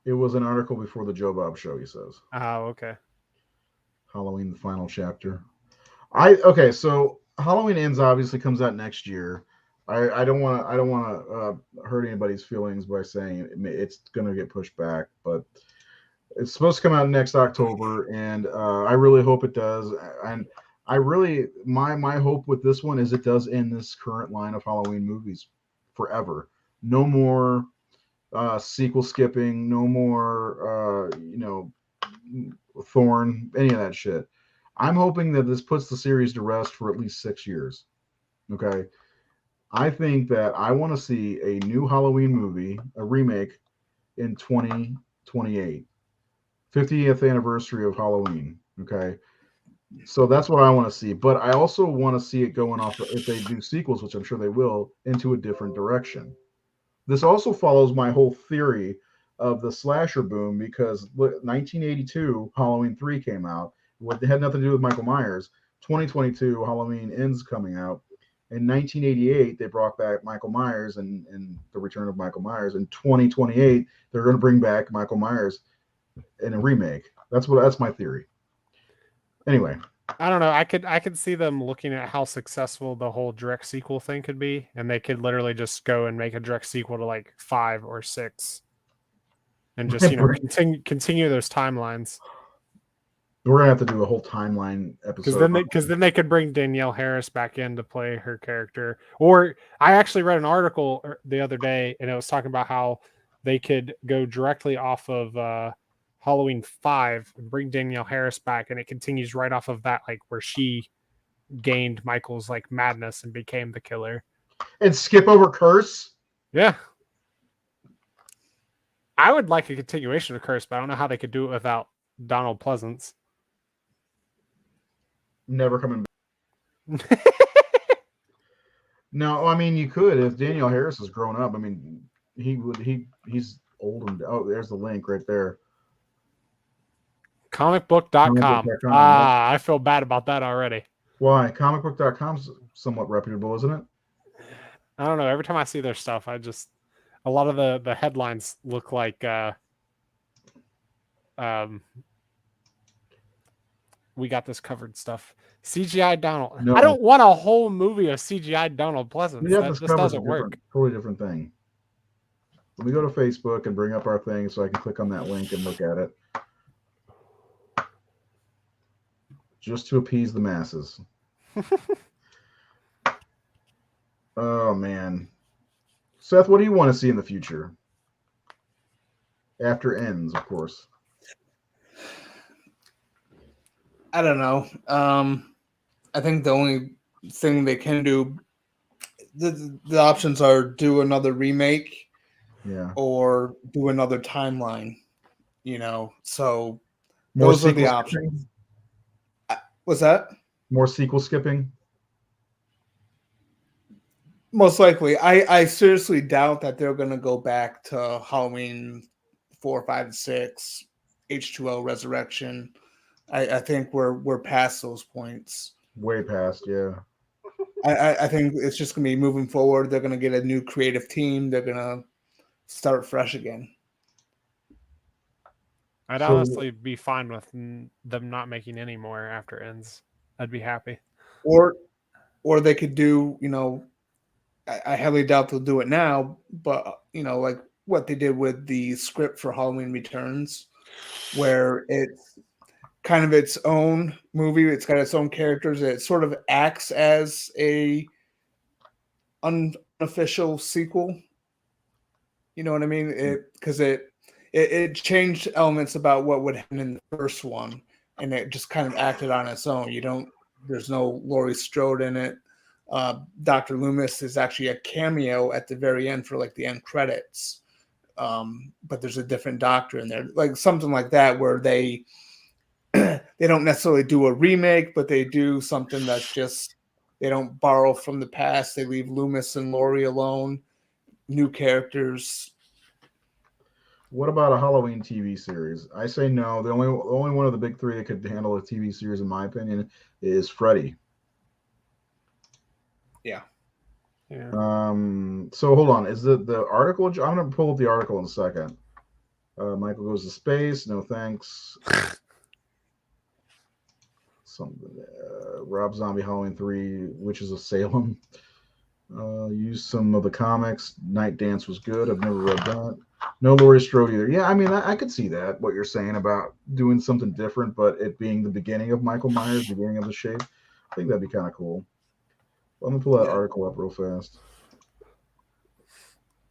It was an article before the Joe Bob show. He says. Oh, okay. Halloween, the final chapter. Okay, so Halloween Ends obviously comes out next year. I don't want to hurt anybody's feelings by saying it's going to get pushed back, but it's supposed to come out next October, and I really hope it does. And I really my hope with this one is it does end this current line of Halloween movies forever. No more sequel skipping. No more Thorn, any of that shit. I'm hoping that this puts the series to rest for at least 6 years. Okay. I think that I want to see a new Halloween movie, a remake in 2028. 50th anniversary of Halloween. Okay. So that's what I want to see. But I also want to see it going off, if they do sequels, which I'm sure they will, into a different direction. This also follows my whole theory of the slasher boom, because 1982 Halloween 3 came out. It had nothing to do with Michael Myers. 2022 Halloween Ends coming out. In 1988 they brought back Michael Myers and the return of Michael Myers. In 2028 they're going to bring back Michael Myers in a remake. That's my theory. Anyway, I don't know. I could see them looking at how successful the whole direct sequel thing could be, and they could literally just go and make a direct sequel to like 5 or 6, and just continue those timelines. we're gonna have to do a whole timeline episode. Because then they could bring Danielle Harris back in to play her character. Or I actually read an article the other day, and it was talking about how they could go directly off of Halloween 5 and bring Danielle Harris back, and it continues right off of that, like where she gained Michael's like madness and became the killer. And skip over Curse. Yeah. I would like a continuation of Curse, but I don't know how they could do it without Donald Pleasance. Never coming back. No, I mean you could if Daniel Harris has grown up. I mean, he's old and there's the link right there. Comicbook.com. Comicbook.com. Ah, I feel bad about that already. Why? Comicbook.com's somewhat reputable, isn't it? I don't know. Every time I see their stuff, a lot of the headlines look like we got this covered stuff. CGI Donald. No. I don't want a whole movie of CGI Donald Pleasance. That just covers doesn't work. Totally different thing. Let me go to Facebook and bring up our thing so I can click on that link and look at it. Just to appease the masses. Oh, man. Seth, what do you want to see in the future? After Ends, of course. I don't know. I think the only thing they can do, the options are do another remake, or do another timeline. So those are the options. What's that? More sequel skipping? Most likely. I seriously doubt that they're going to go back to Halloween 4, 5, and 6, H2O Resurrection. I think we're past those points. Way past, yeah. I think it's just going to be moving forward. They're going to get a new creative team. They're going to start fresh again. I'd honestly be fine with them not making any more after Ends. I'd be happy. Or they could do, I heavily doubt they'll do it now, but, like what they did with the script for Halloween Returns, where it's kind of its own movie. It's got its own characters. It sort of acts as a unofficial sequel. You know what I mean? Because it changed elements about what would happen in the first one, and it just kind of acted on its own. There's no Laurie Strode in it. Dr. Loomis is actually a cameo at the very end for like the end credits. But there's a different doctor in there, like something like that, where they don't necessarily do a remake, but they do something that's just, they don't borrow from the past. They leave Loomis and Laurie alone, new characters. What about a Halloween TV series? I say no. The only one of the big three that could handle a TV series, in my opinion, is Freddy. Yeah. So hold on. Is the article? I'm going to pull up the article in a second. Michael goes to space. No thanks. Rob Zombie Halloween 3, Witches of Salem. Used some of the comics. Night Dance was good. I've never read that. No Laurie Strode either. Yeah, I mean, I could see that, what you're saying about doing something different, but it being the beginning of Michael Myers, beginning of the shape. I think that'd be kind of cool. Let me pull that article up real fast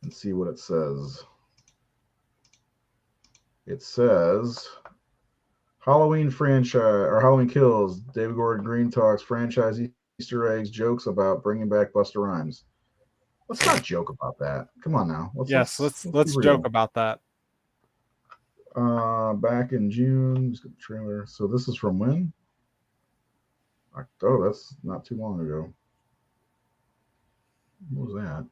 and see what it says. It says Halloween franchise or Halloween Kills. David Gordon Green talks franchise Easter eggs, jokes about bringing back Busta Rhymes. Let's not joke about that. Come on now. Let's joke about that. Back in June, just got the trailer. So this is from when? Oh, that's not too long ago. What was that?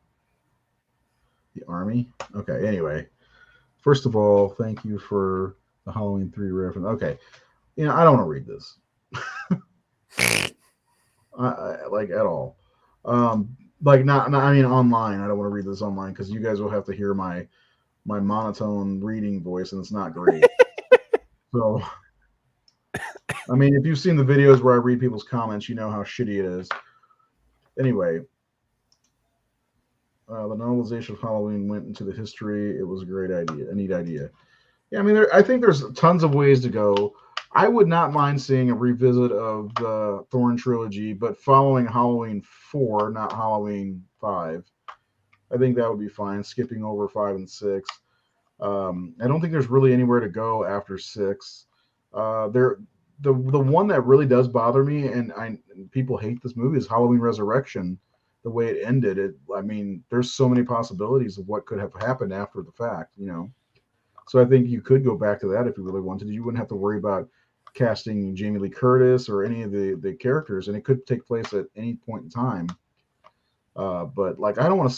The Army? Okay, anyway. First of all, thank you for the Halloween 3 reference. Okay. I don't want to read this. Like at all. Not I mean online. I don't want to read this online because you guys will have to hear my monotone reading voice, and it's not great. So I mean, if you've seen the videos where I read people's comments, you know how shitty it is. Anyway, the novelization of Halloween went into the history. It was a great idea, a neat idea. Yeah, I mean, I think there's tons of ways to go. I would not mind seeing a revisit of the Thorn trilogy, but following Halloween 4, not Halloween 5. I think that would be fine, skipping over 5 and 6. I don't think there's really anywhere to go after 6. The one that really does bother me, and people hate this movie, is Halloween Resurrection. The way it ended, I mean, there's so many possibilities of what could have happened after the fact, So I think you could go back to that if you really wanted. You wouldn't have to worry about casting Jamie Lee Curtis or any of the characters, and it could take place at any point in time. But like, I don't want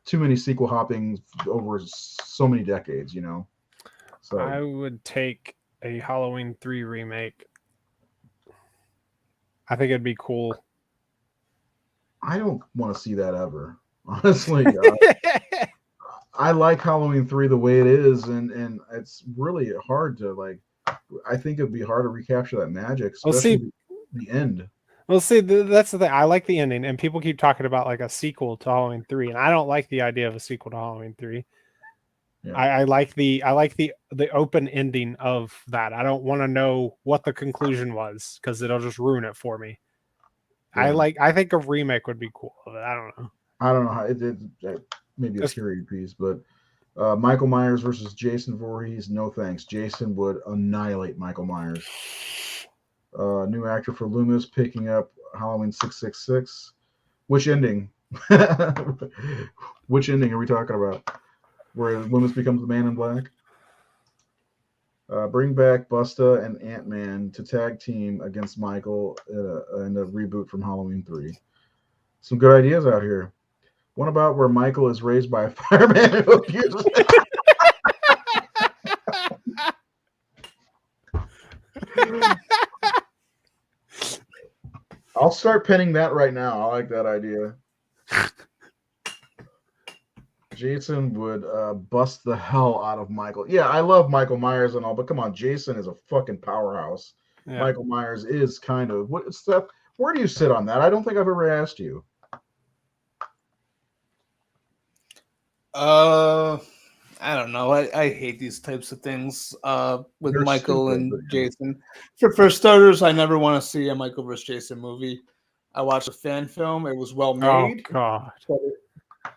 too many sequel hopping over so many decades, you know. So I would take a Halloween 3 remake. I think it'd be cool. I don't want to see that ever. Honestly, I like Halloween 3 the way it is, and it's really hard to like. I think it'd be hard to recapture that magic, Well, especially see, the end. that's the thing. I like the ending, and people keep talking about like a sequel to Halloween 3, and I don't like the idea of a sequel to Halloween 3. Yeah. I like the open ending of that. I don't want to know what the conclusion was because it'll just ruin it for me. Yeah. I think a remake would be cool. I don't know. I don't know how maybe a period piece, but Michael Myers versus Jason Voorhees. No thanks. Jason would annihilate Michael Myers. New actor for Loomis picking up Halloween 666. Which ending? Which ending are we talking about? Where Loomis becomes the Man in Black? Bring back Busta and Ant-Man to tag team against Michael in a reboot from Halloween 3. Some good ideas out here. What about where Michael is raised by a fireman who abuses him? I'll start penning that right now. I like that idea. Jason would bust the hell out of Michael. Yeah, I love Michael Myers and all, but come on, Jason is a fucking powerhouse. Yeah. Michael Myers is kind of what stuff. Where do you sit on that? I don't think I've ever asked you. I don't know. I hate these types of things with They're Michael stupid, and but, yeah. Jason. For starters, I never want to see a Michael vs. Jason movie. I watched a fan film. It was well made, Oh God.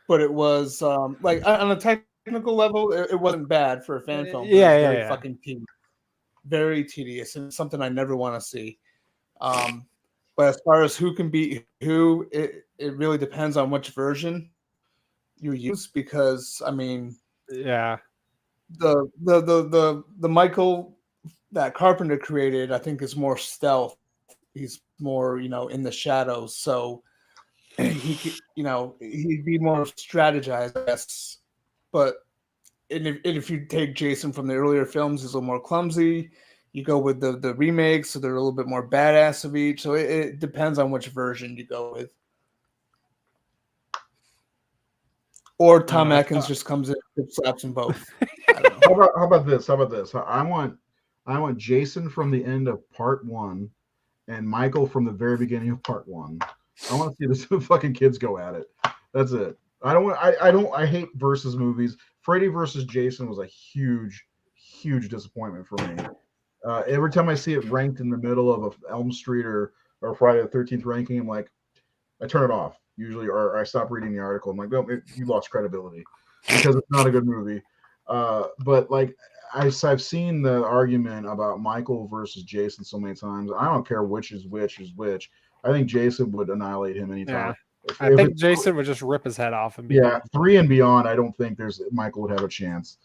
but it was like on a technical level, it wasn't bad for a fan film. But Yeah, it was very yeah. fucking tedious, very tedious, and something I never want to see. But as far as who can beat who, it really depends on which version you use, because I mean, Yeah. the Michael that Carpenter created, I think, is more stealth. He's more, in the shadows, so he could, he'd be more strategized, I guess. But if you take Jason from the earlier films, he's a little more clumsy. You go with the remakes, so they're a little bit more badass of each. So it depends on which version you go with. Or Tom Atkins just comes in and slaps them both. I don't know. How about this? I want Jason from the end of part 1 and Michael from the very beginning of part 1. I want to see the two fucking kids go at it. That's it. I hate versus movies. Freddy versus Jason was a huge disappointment for me. Every time I see it ranked in the middle of a Elm Street or Friday the 13th ranking, I'm like, I turn it off usually, or I stop reading the article. I'm like, no, you lost credibility because it's not a good movie. But like I've seen the argument about Michael versus Jason so many times. I don't care which is which. I think Jason would annihilate him anytime. Yeah. I think Jason would just rip his head off and be done. 3 and beyond. I don't think Michael would have a chance.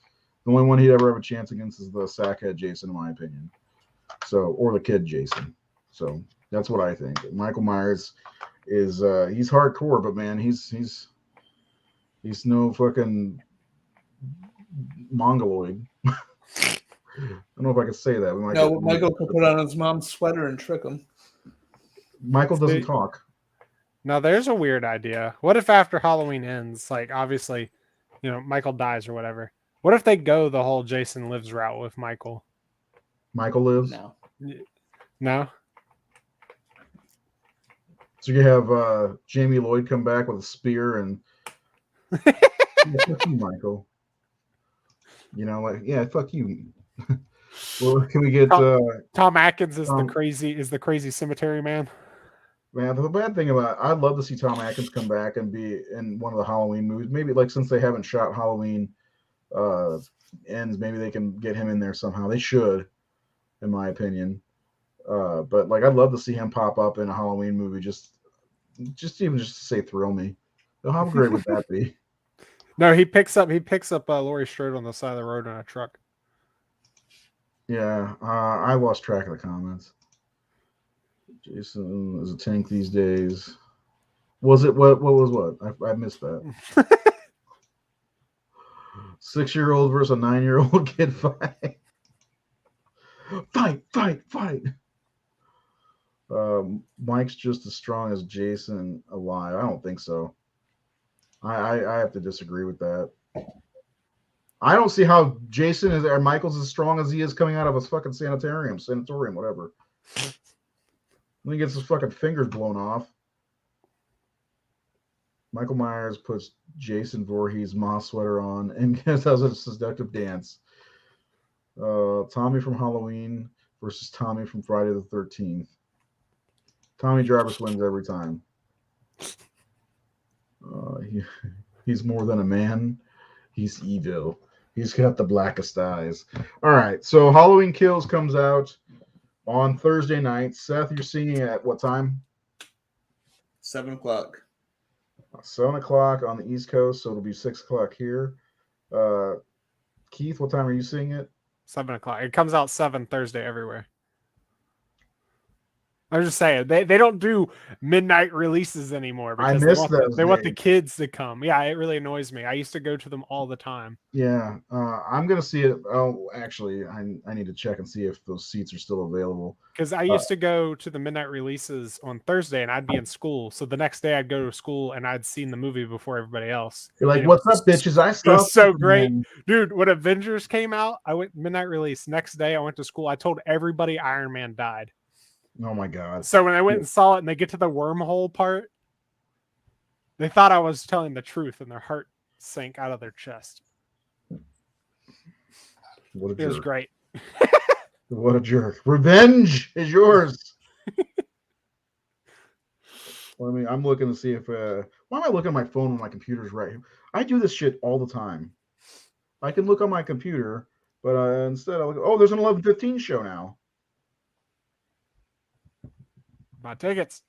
The only one he'd ever have a chance against is the sackhead Jason, in my opinion. So, or the kid Jason. So that's what I think. Michael Myers is he's hardcore, but man, he's no fucking mongoloid. I don't know if I could say that. Michael could put on his mom's sweater and trick him. Michael doesn't talk. Now there's a weird idea. What if after Halloween ends, like obviously, Michael dies or whatever. What if they go the whole Jason Lives route with Michael? Michael lives? No? So you have Jamie Lloyd come back with a spear and fuck you, Michael. Fuck you. Well, can we get Tom Atkins is the crazy cemetery man? Man, the bad thing about I'd love to see Tom Atkins come back and be in one of the Halloween movies. Maybe like since they haven't shot Halloween ends, maybe they can get him in there somehow. They should, in my opinion. But like I'd love to see him pop up in a Halloween movie, just to say thrill me. How great would that be? No, he picks up Laurie Strode on the side of the road in a truck. Yeah, I lost track of the comments. Jason is a tank these days. Was it what? What was what? I missed that. 6-year-old versus a 9-year-old kid fight. Fight. Mike's just as strong as Jason alive. I don't think so. I have to disagree with that. I don't see how Jason is or Michael's as strong as he is coming out of a fucking sanatorium, whatever. When he gets his fucking fingers blown off. Michael Myers puts Jason Voorhees' moss sweater on and does a seductive dance. Tommy from Halloween versus Tommy from Friday the 13th. Tommy Jarvis wins every time. He's more than a man. He's evil. He's got the blackest eyes. All right, so Halloween Kills comes out on Thursday night. Seth, you're seeing it at what time? 7 o'clock. 7 o'clock on the East Coast, so it'll be 6 o'clock here. Keith, what time are you seeing it? 7 o'clock. It comes out 7 Thursday everywhere. I'm just saying they don't do midnight releases anymore because they want the kids to come. Yeah, it really annoys me. I used to go to them all the time. Yeah, I'm gonna see it. Oh, actually, I need to check and see if those seats are still available. Because I used to go to the midnight releases on Thursday, and I'd be in school. So the next day I'd go to school, and I'd seen the movie before everybody else. You're like, "What's up, bitches?" I stopped. It was so great, dude. When Avengers came out, I went midnight release. Next day I went to school. I told everybody Iron Man died. Oh my god! So when I went and saw it, and they get to the wormhole part, they thought I was telling the truth, and their heart sank out of their chest. What a jerk. It was great. What a jerk! Revenge is yours. I'm looking to see if. Why am I looking at my phone when my computer's right here? I do this shit all the time. I can look on my computer, but instead I look. Oh, there's an 11:15 show now. My tickets.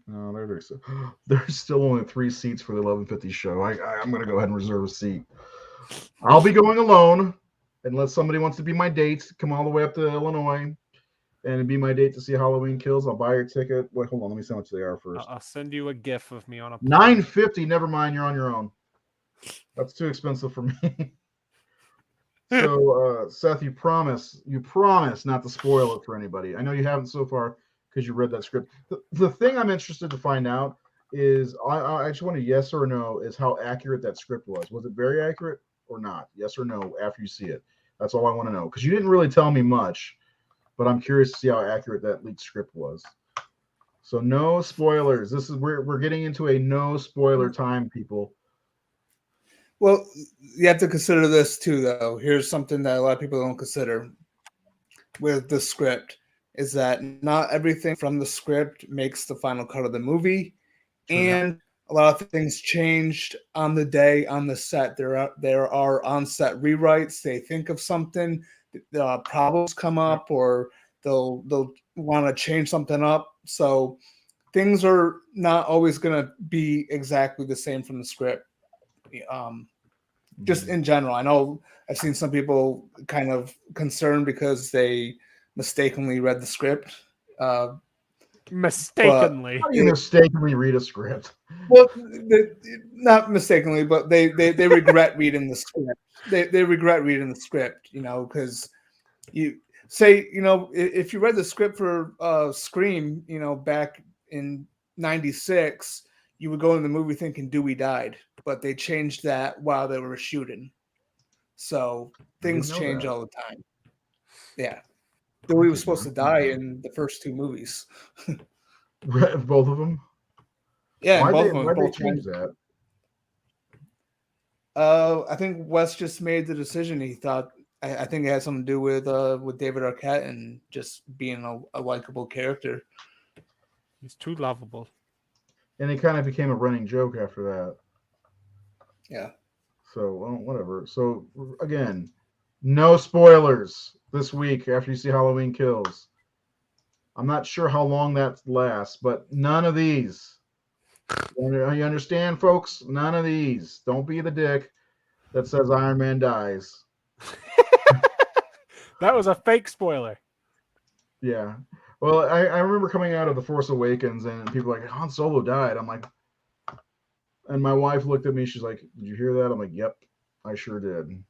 No, there's still only 3 seats for the 11:50 show. I'm going to go ahead and reserve a seat. I'll be going alone unless somebody wants to be my date. Come all the way up to Illinois and be my date to see Halloween Kills. I'll buy your ticket. Wait, hold on. Let me see how much they are first. I'll send you a GIF of me on a $9.50. Never mind. You're on your own. That's too expensive for me. So, Seth, you promise not to spoil it for anybody. I know you haven't so far, because you read that script. The thing I'm interested to find out is I just want a yes or no is how accurate that script was. Was it very accurate or not? Yes or no after you see it. That's all I want to know. Because you didn't really tell me much, but I'm curious to see how accurate that leaked script was. So no spoilers. We're getting into a no spoiler time, people. Well, you have to consider this too, though. Here's something that a lot of people don't consider with the script. Is that not everything from the script makes the final cut of the movie, and a lot of things changed on the day on the set. There are on-set rewrites. They think of something, problems come up, or they'll want to change something up. So things are not always going to be exactly the same from the script. Just in general, I know I've seen some people kind of concerned because they mistakenly read the script. Mistakenly? How do you mistakenly read a script? Well, not mistakenly, but they regret reading the script. They regret reading the script, because you say, if you read the script for Scream, back in '96, you would go in the movie thinking Dewey died, but they changed that while they were shooting. So things change all the time. Yeah. Dewey was supposed to die in the first 2 movies. Both of them? Yeah, why'd both of them. Why'd they change that? I think Wes just made the decision. He thought, I think it had something to do with David Arquette and just being a likable character. He's too lovable. And it kind of became a running joke after that. Yeah. So, well, whatever. So, again, no spoilers this week after you see Halloween Kills. I'm not sure how long that lasts, but none of these. You understand, folks? None of these. Don't be the dick that says Iron Man dies. That was a fake spoiler. Yeah. Well, I remember coming out of The Force Awakens and people were like, Han Solo died. I'm like, and my wife looked at me. She's like, "Did you hear that?" I'm like, "Yep, I sure did."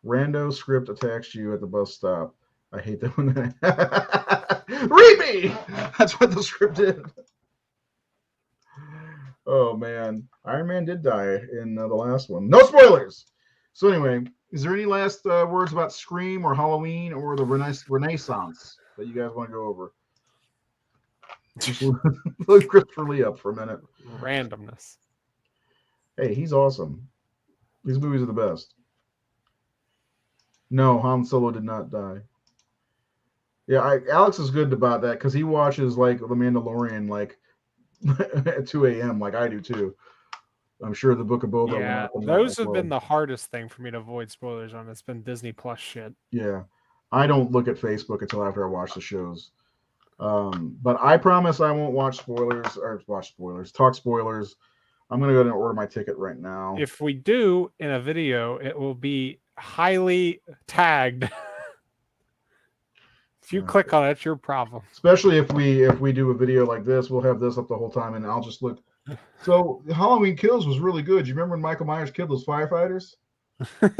Rando script attacks you at the bus stop. I hate that when that. Read me. That's what the script did. Oh man, Iron Man did die in the last one. No spoilers. So anyway, is there any last words about Scream or Halloween or the Renaissance that you guys want to go over? Just look Christopher Lee up for a minute. Randomness. Hey, he's awesome. These movies are the best. No, Han Solo did not die. Yeah, Alex is good about that because he watches like The Mandalorian like at 2 a.m. like I do too. I'm sure the Book of Boba. Yeah, those have been the hardest thing for me to avoid spoilers on. It's been Disney Plus shit. Yeah, I don't look at Facebook until after I watch the shows. But I promise I won't talk spoilers. I'm gonna go and order my ticket right now. If we do in a video, it will be highly tagged. If you click on it, it's your problem. Especially if we do a video like this, we'll have this up the whole time, and I'll just look. So Halloween Kills was really good. You remember when Michael Myers killed those firefighters? I'll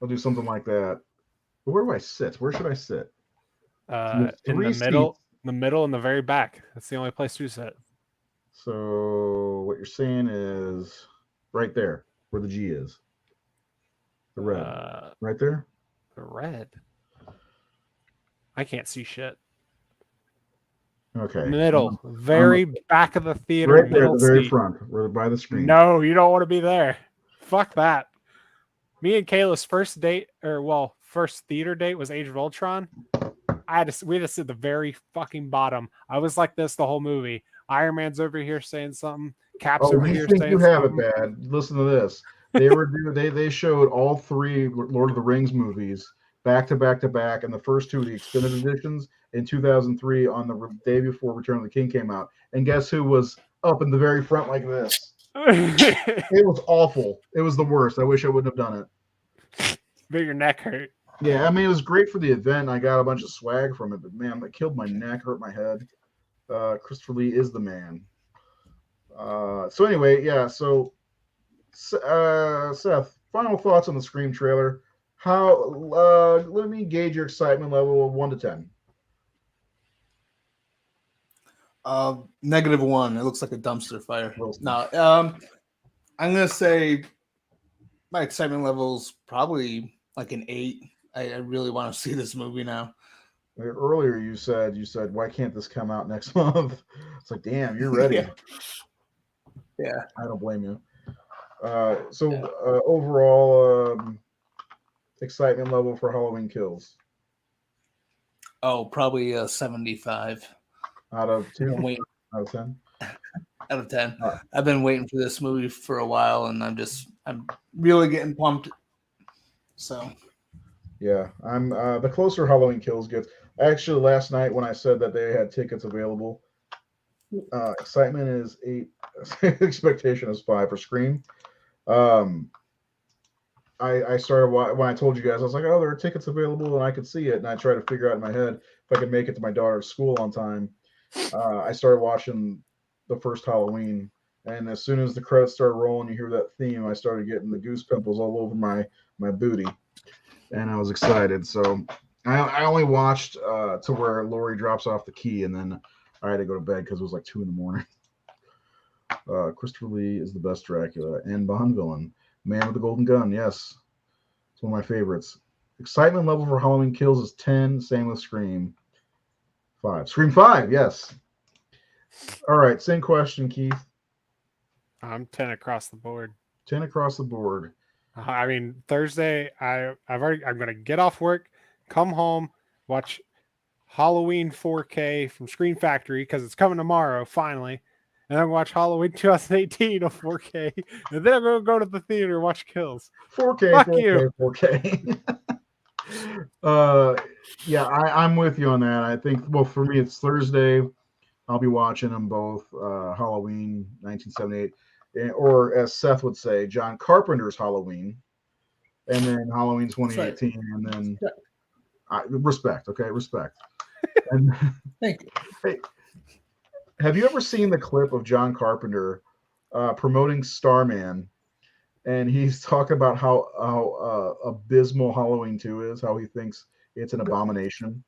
do something like that. But where do I sit? Where should I sit? In the middle, and the very back. That's the only place to sit. So what you're saying is right there, where the G is. The red. Right there? The red. I can't see shit. Okay. Middle. Very back of the theater. Right there at the very front. We're by the screen. No, you don't want to be there. Fuck that. Me and Kayla's first theater date was Age of Ultron. We had to sit at the very fucking bottom. I was like this the whole movie. Iron Man's over here saying something. Cap's over here saying you have something. it bad. Listen to this. They showed all 3 Lord of the Rings movies back to back to back, and the first 2 of the extended editions in 2003 on the day before Return of the King came out. And guess who was up in the very front like this? It was awful. It was the worst. I wish I wouldn't have done it. But your neck hurt. Yeah, I mean, it was great for the event. I got a bunch of swag from it, but man, it killed my neck, hurt my head. Christopher Lee is the man. So anyway, yeah. So Seth, final thoughts on the Scream trailer. How? Let me gauge your excitement level of 1 to 10. -1. It looks like a dumpster fire. No, I'm gonna say my excitement level's probably like an 8. I really want to see this movie now. Earlier you said, why can't this come out next month? It's like, damn, you're ready. Yeah. I don't blame you. Overall excitement level for Halloween Kills. Oh, probably a 75 out of 10. Out of 10. Out of 10. I've been waiting for this movie for a while, and I'm really getting pumped. So. Yeah, I'm the closer Halloween Kills gets. Actually, last night when I said that they had tickets available, excitement is 8, expectation is 5 for Scream. I started when I told you guys, I was like, oh, there are tickets available, and I could see it, and I tried to figure out in my head if I could make it to my daughter's school on time. I started watching the first Halloween, and as soon as the credits started rolling, you hear that theme, I started getting the goose pimples all over my booty. And I was excited. So I only watched to where Laurie drops off the key, and then I had to go to bed because it was like 2 a.m. Christopher Lee is the best Dracula and Bond villain. Man with the Golden Gun, yes. It's one of my favorites. Excitement level for Halloween Kills is 10. Same with Scream 5. Scream 5, yes. All right, same question, Keith. I'm 10 across the board. 10 across the board. I mean, Thursday, I'm going to get off work, come home, watch Halloween 4K from Screen Factory because it's coming tomorrow, finally. And then watch Halloween 2018 on 4K. And then I'm going to go to the theater and watch Kills. 4K, Fuck 4K, you. 4K. Yeah, I'm with you on that. I think, well, for me, it's Thursday. I'll be watching them both, Halloween 1978. Or as Seth would say, John Carpenter's Halloween, and then Halloween 2018, and then Respect, okay, respect. And Thank you. hey, have you ever seen the clip of John Carpenter promoting Starman? And he's talking about how abysmal Halloween 2 is, how he thinks it's an abomination.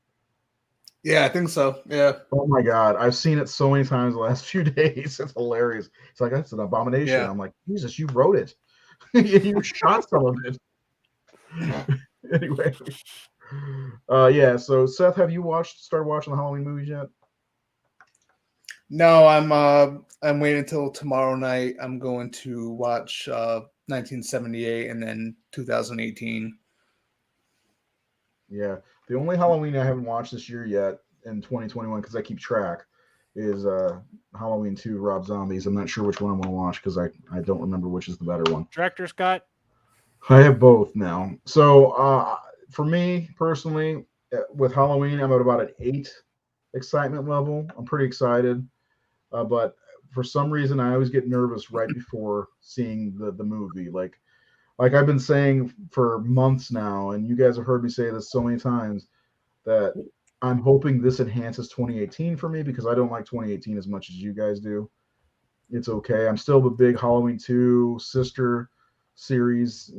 Yeah, I think so. Yeah. Oh my God, I've seen it so many times the last few days. It's hilarious. It's like, that's an abomination. Yeah. I'm like, Jesus, you wrote it. You shot some of it. Anyway. Yeah, so Seth, have you started watching the Halloween movies yet? No, I'm waiting until tomorrow night. I'm going to watch 1978 and then 2018. Yeah. The only Halloween I haven't watched this year yet in 2021, because I keep track, is Halloween 2 Rob Zombies. I'm not sure which one I'm going to watch because I don't remember which is the better one. Director Scott? I have both now. So for me personally, with Halloween, I'm at about an 8 excitement level. I'm pretty excited. But for some reason, I always get nervous right before seeing the movie. Like I've been saying for months now, and you guys have heard me say this so many times, that I'm hoping this enhances 2018 for me, because I don't like 2018 as much as you guys do. It's okay. I'm still the big Halloween 2 sister series,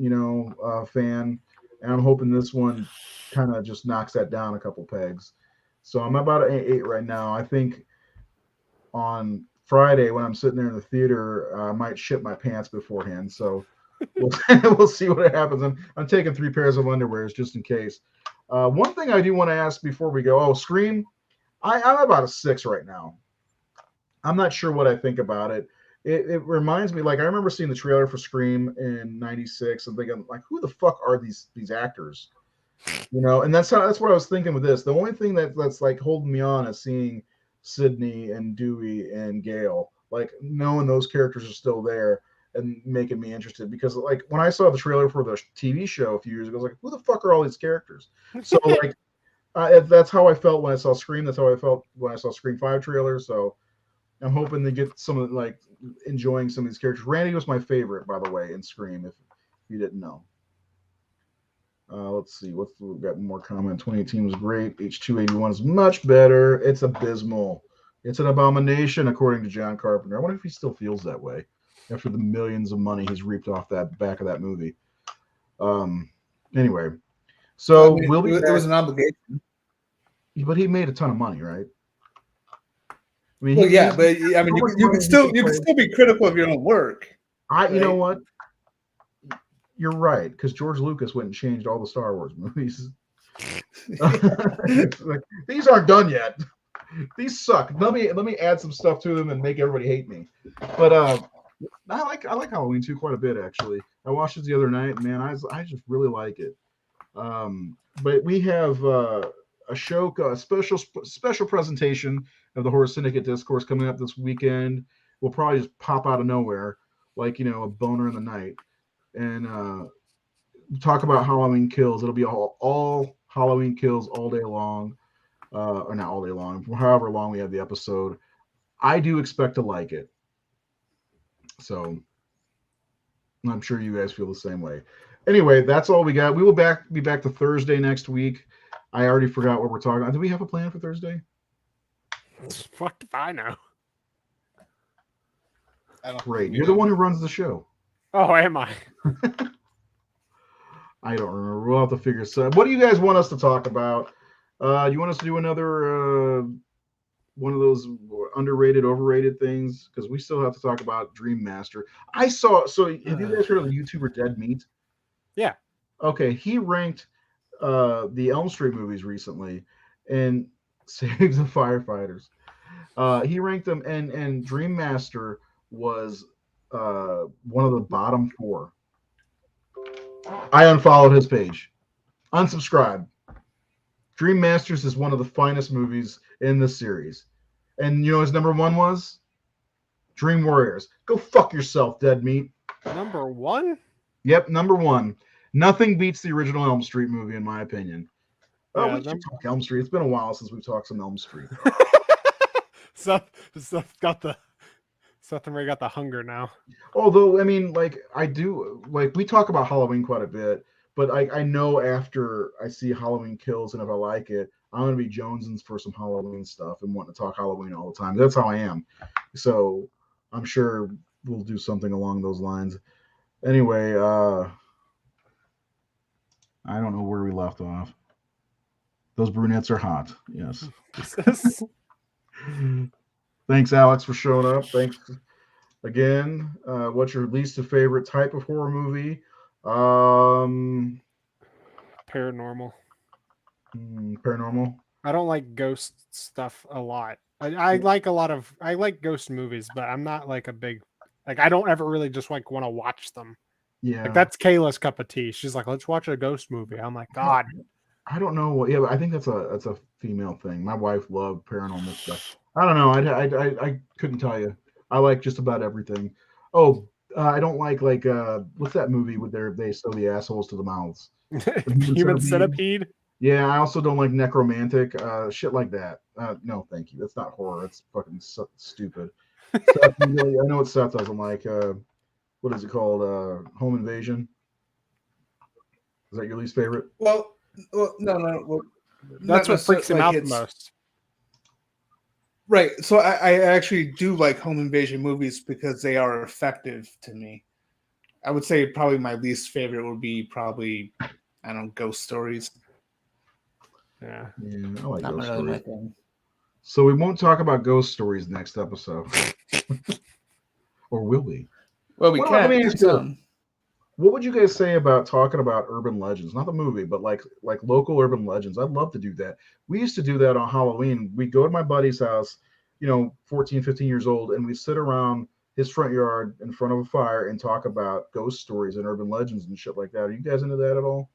fan, and I'm hoping this one kind of just knocks that down a couple pegs. So I'm about an 8 right now. I think on Friday when I'm sitting there in the theater, I might shit my pants beforehand. So we'll see what happens. I'm taking 3 pairs of underwears just in case. One thing I do want to ask before we go, Scream, I'm about a 6 right now. I'm not sure what I think about it. It reminds me, like, I remember seeing the trailer for Scream in '96 and thinking, like, who the fuck are these actors? And that's what I was thinking with this. The only thing that's like holding me on is seeing Sydney and Dewey and Gail, like knowing those characters are still there and making me interested, because like when I saw the trailer for the TV show a few years ago, I was like, who the fuck are all these characters? So like that's how I felt when I saw Scream. That's how I felt when I saw Scream 5 trailer. So I'm hoping to get some of like enjoying some of these characters. Randy was my favorite, by the way, in Scream, if you didn't know. Let's see. We've got more comment. 2018 was great. H281 is much better. It's abysmal. It's an abomination, according to John Carpenter. I wonder if he still feels that way after the millions of money he's reaped off that back of that movie. Anyway, so it was an obligation. But he made a ton of money, right? I mean, but I mean, you can still be critical of your own work. You know what? You're right, because George Lucas went and changed all the Star Wars movies. Like, these aren't done yet. These suck. Let me add some stuff to them and make everybody hate me. But I like Halloween 2 quite a bit, actually. I watched it the other night, man. I just really like it. But we have a show, a special presentation of the Horror Syndicate Discourse coming up this weekend. We'll probably just pop out of nowhere, like a boner in the night, and talk about Halloween Kills. It'll be all Halloween Kills all day long, or not all day long, however long we have the episode. I do expect to like it, so I'm sure you guys feel the same way. Anyway, that's all we got. We will be back to Thursday next week. I already forgot what we're talking about. Do we have a plan for Thursday? Fuck if I know. Great. You're the one who runs the show. Oh, am I? I don't remember. We'll have to figure this out. What do you guys want us to talk about? You want us to do another one of those underrated, overrated things? Because we still have to talk about Dream Master. So have you guys heard of the YouTuber Dead Meat? Yeah. Okay, he ranked the Elm Street movies recently and Save the Firefighters. He ranked them, and Dream Master was one of the bottom 4. I unfollowed his page. Unsubscribed. Dream Masters is one of the finest movies in the series. And you know his number 1 was? Dream Warriors. Go fuck yourself, Dead Meat. Number 1? Yep, number 1. Nothing beats the original Elm Street movie, in my opinion. Oh, we should talk Elm Street. It's been a while since we've talked some Elm Street. Seth and Ray got the hunger now. Although, I mean, like, I do, like, we talk about Halloween quite a bit, But I know after I see Halloween Kills and if I like it, I'm gonna be jonesing for some Halloween stuff and wanting to talk Halloween all the time. That's how I am. So I'm sure we'll do something along those lines. Anyway, I don't know where we left off. Those brunettes are hot. Yes. Thanks, Alex, for showing up. Thanks again. What's your least favorite type of horror movie? Paranormal. Paranormal. I don't like ghost stuff a lot. I like I like ghost movies, but I'm not like a big like I don't ever really just like want to watch them. Yeah. Like that's Kayla's cup of tea. She's like, let's watch a ghost movie. I'm like, God. I don't know. Yeah, but I think that's a female thing. My wife loved paranormal stuff. I don't know. I couldn't tell you. I like just about everything. Oh, I don't like what's that movie where they sew the assholes to the mouths? Human centipede. Yeah, I also don't like necromantic shit like that. No, thank you. That's not horror. It's fucking stupid. Seth, I know what Seth doesn't like. What is it called? Home Invasion. Is that your least favorite? Well, no. Well, that's what freaks him out the most. Right. So I actually do like home invasion movies because they are effective to me. I would say probably my least favorite would be probably, I don't know, ghost stories. Yeah. Yeah, I like Not ghost really my stories. thing. So we won't talk about ghost stories next episode. Or will we? Well, we Let me ask you, can. what would you guys say about talking about urban legends? Not the movie, but like local urban legends. I'd love to do that. We used to do that on Halloween. We'd go to my buddy's house, 14, 15 years old, and we sit around his front yard in front of a fire and talk about ghost stories and urban legends and shit like that. Are you guys into that at all?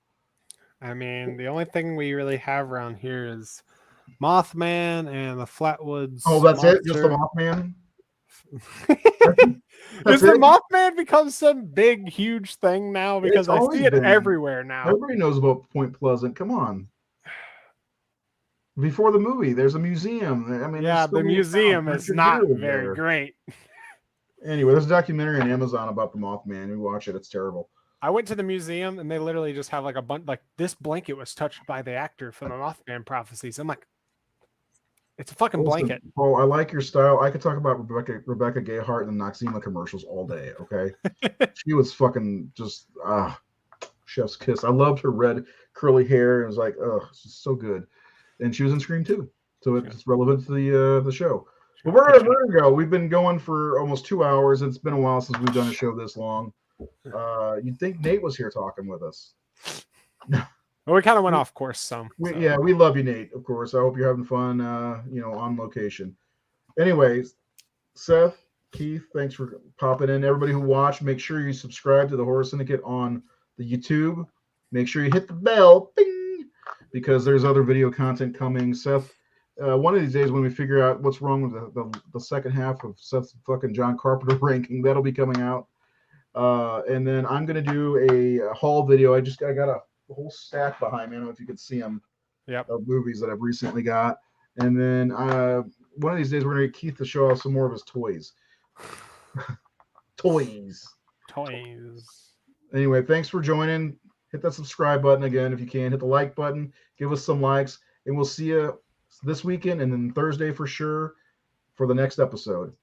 I mean, the only thing we really have around here is Mothman and the Flatwoods. Oh, that's monster. it? Just the Mothman? Does the Mothman become some big, huge thing now? Because I see it everywhere now. Everybody knows about Point Pleasant. Come on. Before the movie, there's a museum. I mean, yeah, the museum is not very great. Anyway, there's a documentary on Amazon about the Mothman. You watch it; it's terrible. I went to the museum and they literally just have like a bunch. Like this blanket was touched by the actor from the Mothman prophecies. I'm like, it's a fucking blanket. Paul, I like your style. I could talk about Rebecca Gayheart and the Noxzema commercials all day. Okay, she was fucking just chef's kiss. I loved her red curly hair. It was like, she's so good. And she was in Scream 2, so it's relevant to the show. But we're gonna go. We've been going for almost 2 hours. It's been a while since we've done a show this long. You'd think Nate was here talking with us. Well, we kind of went off course some. Yeah, we love you, Nate. Of course. I hope you're having fun. On location. Anyways, Seth, Keith, thanks for popping in. Everybody who watched, make sure you subscribe to the Horror Syndicate on the YouTube. Make sure you hit the bell, bing, because there's other video content coming. Seth, one of these days when we figure out what's wrong with the second half of Seth's fucking John Carpenter ranking, that'll be coming out. And then I'm gonna do a haul video. I got a whole stack behind me. I don't know if you can see them. Yep. Of movies that I've recently got. And then one of these days we're gonna get Keith to show off some more of his toys. Toys. Anyway, thanks for joining. Hit that subscribe button again if you can. Hit the like button. Give us some likes, and we'll see you this weekend and then Thursday for sure for the next episode.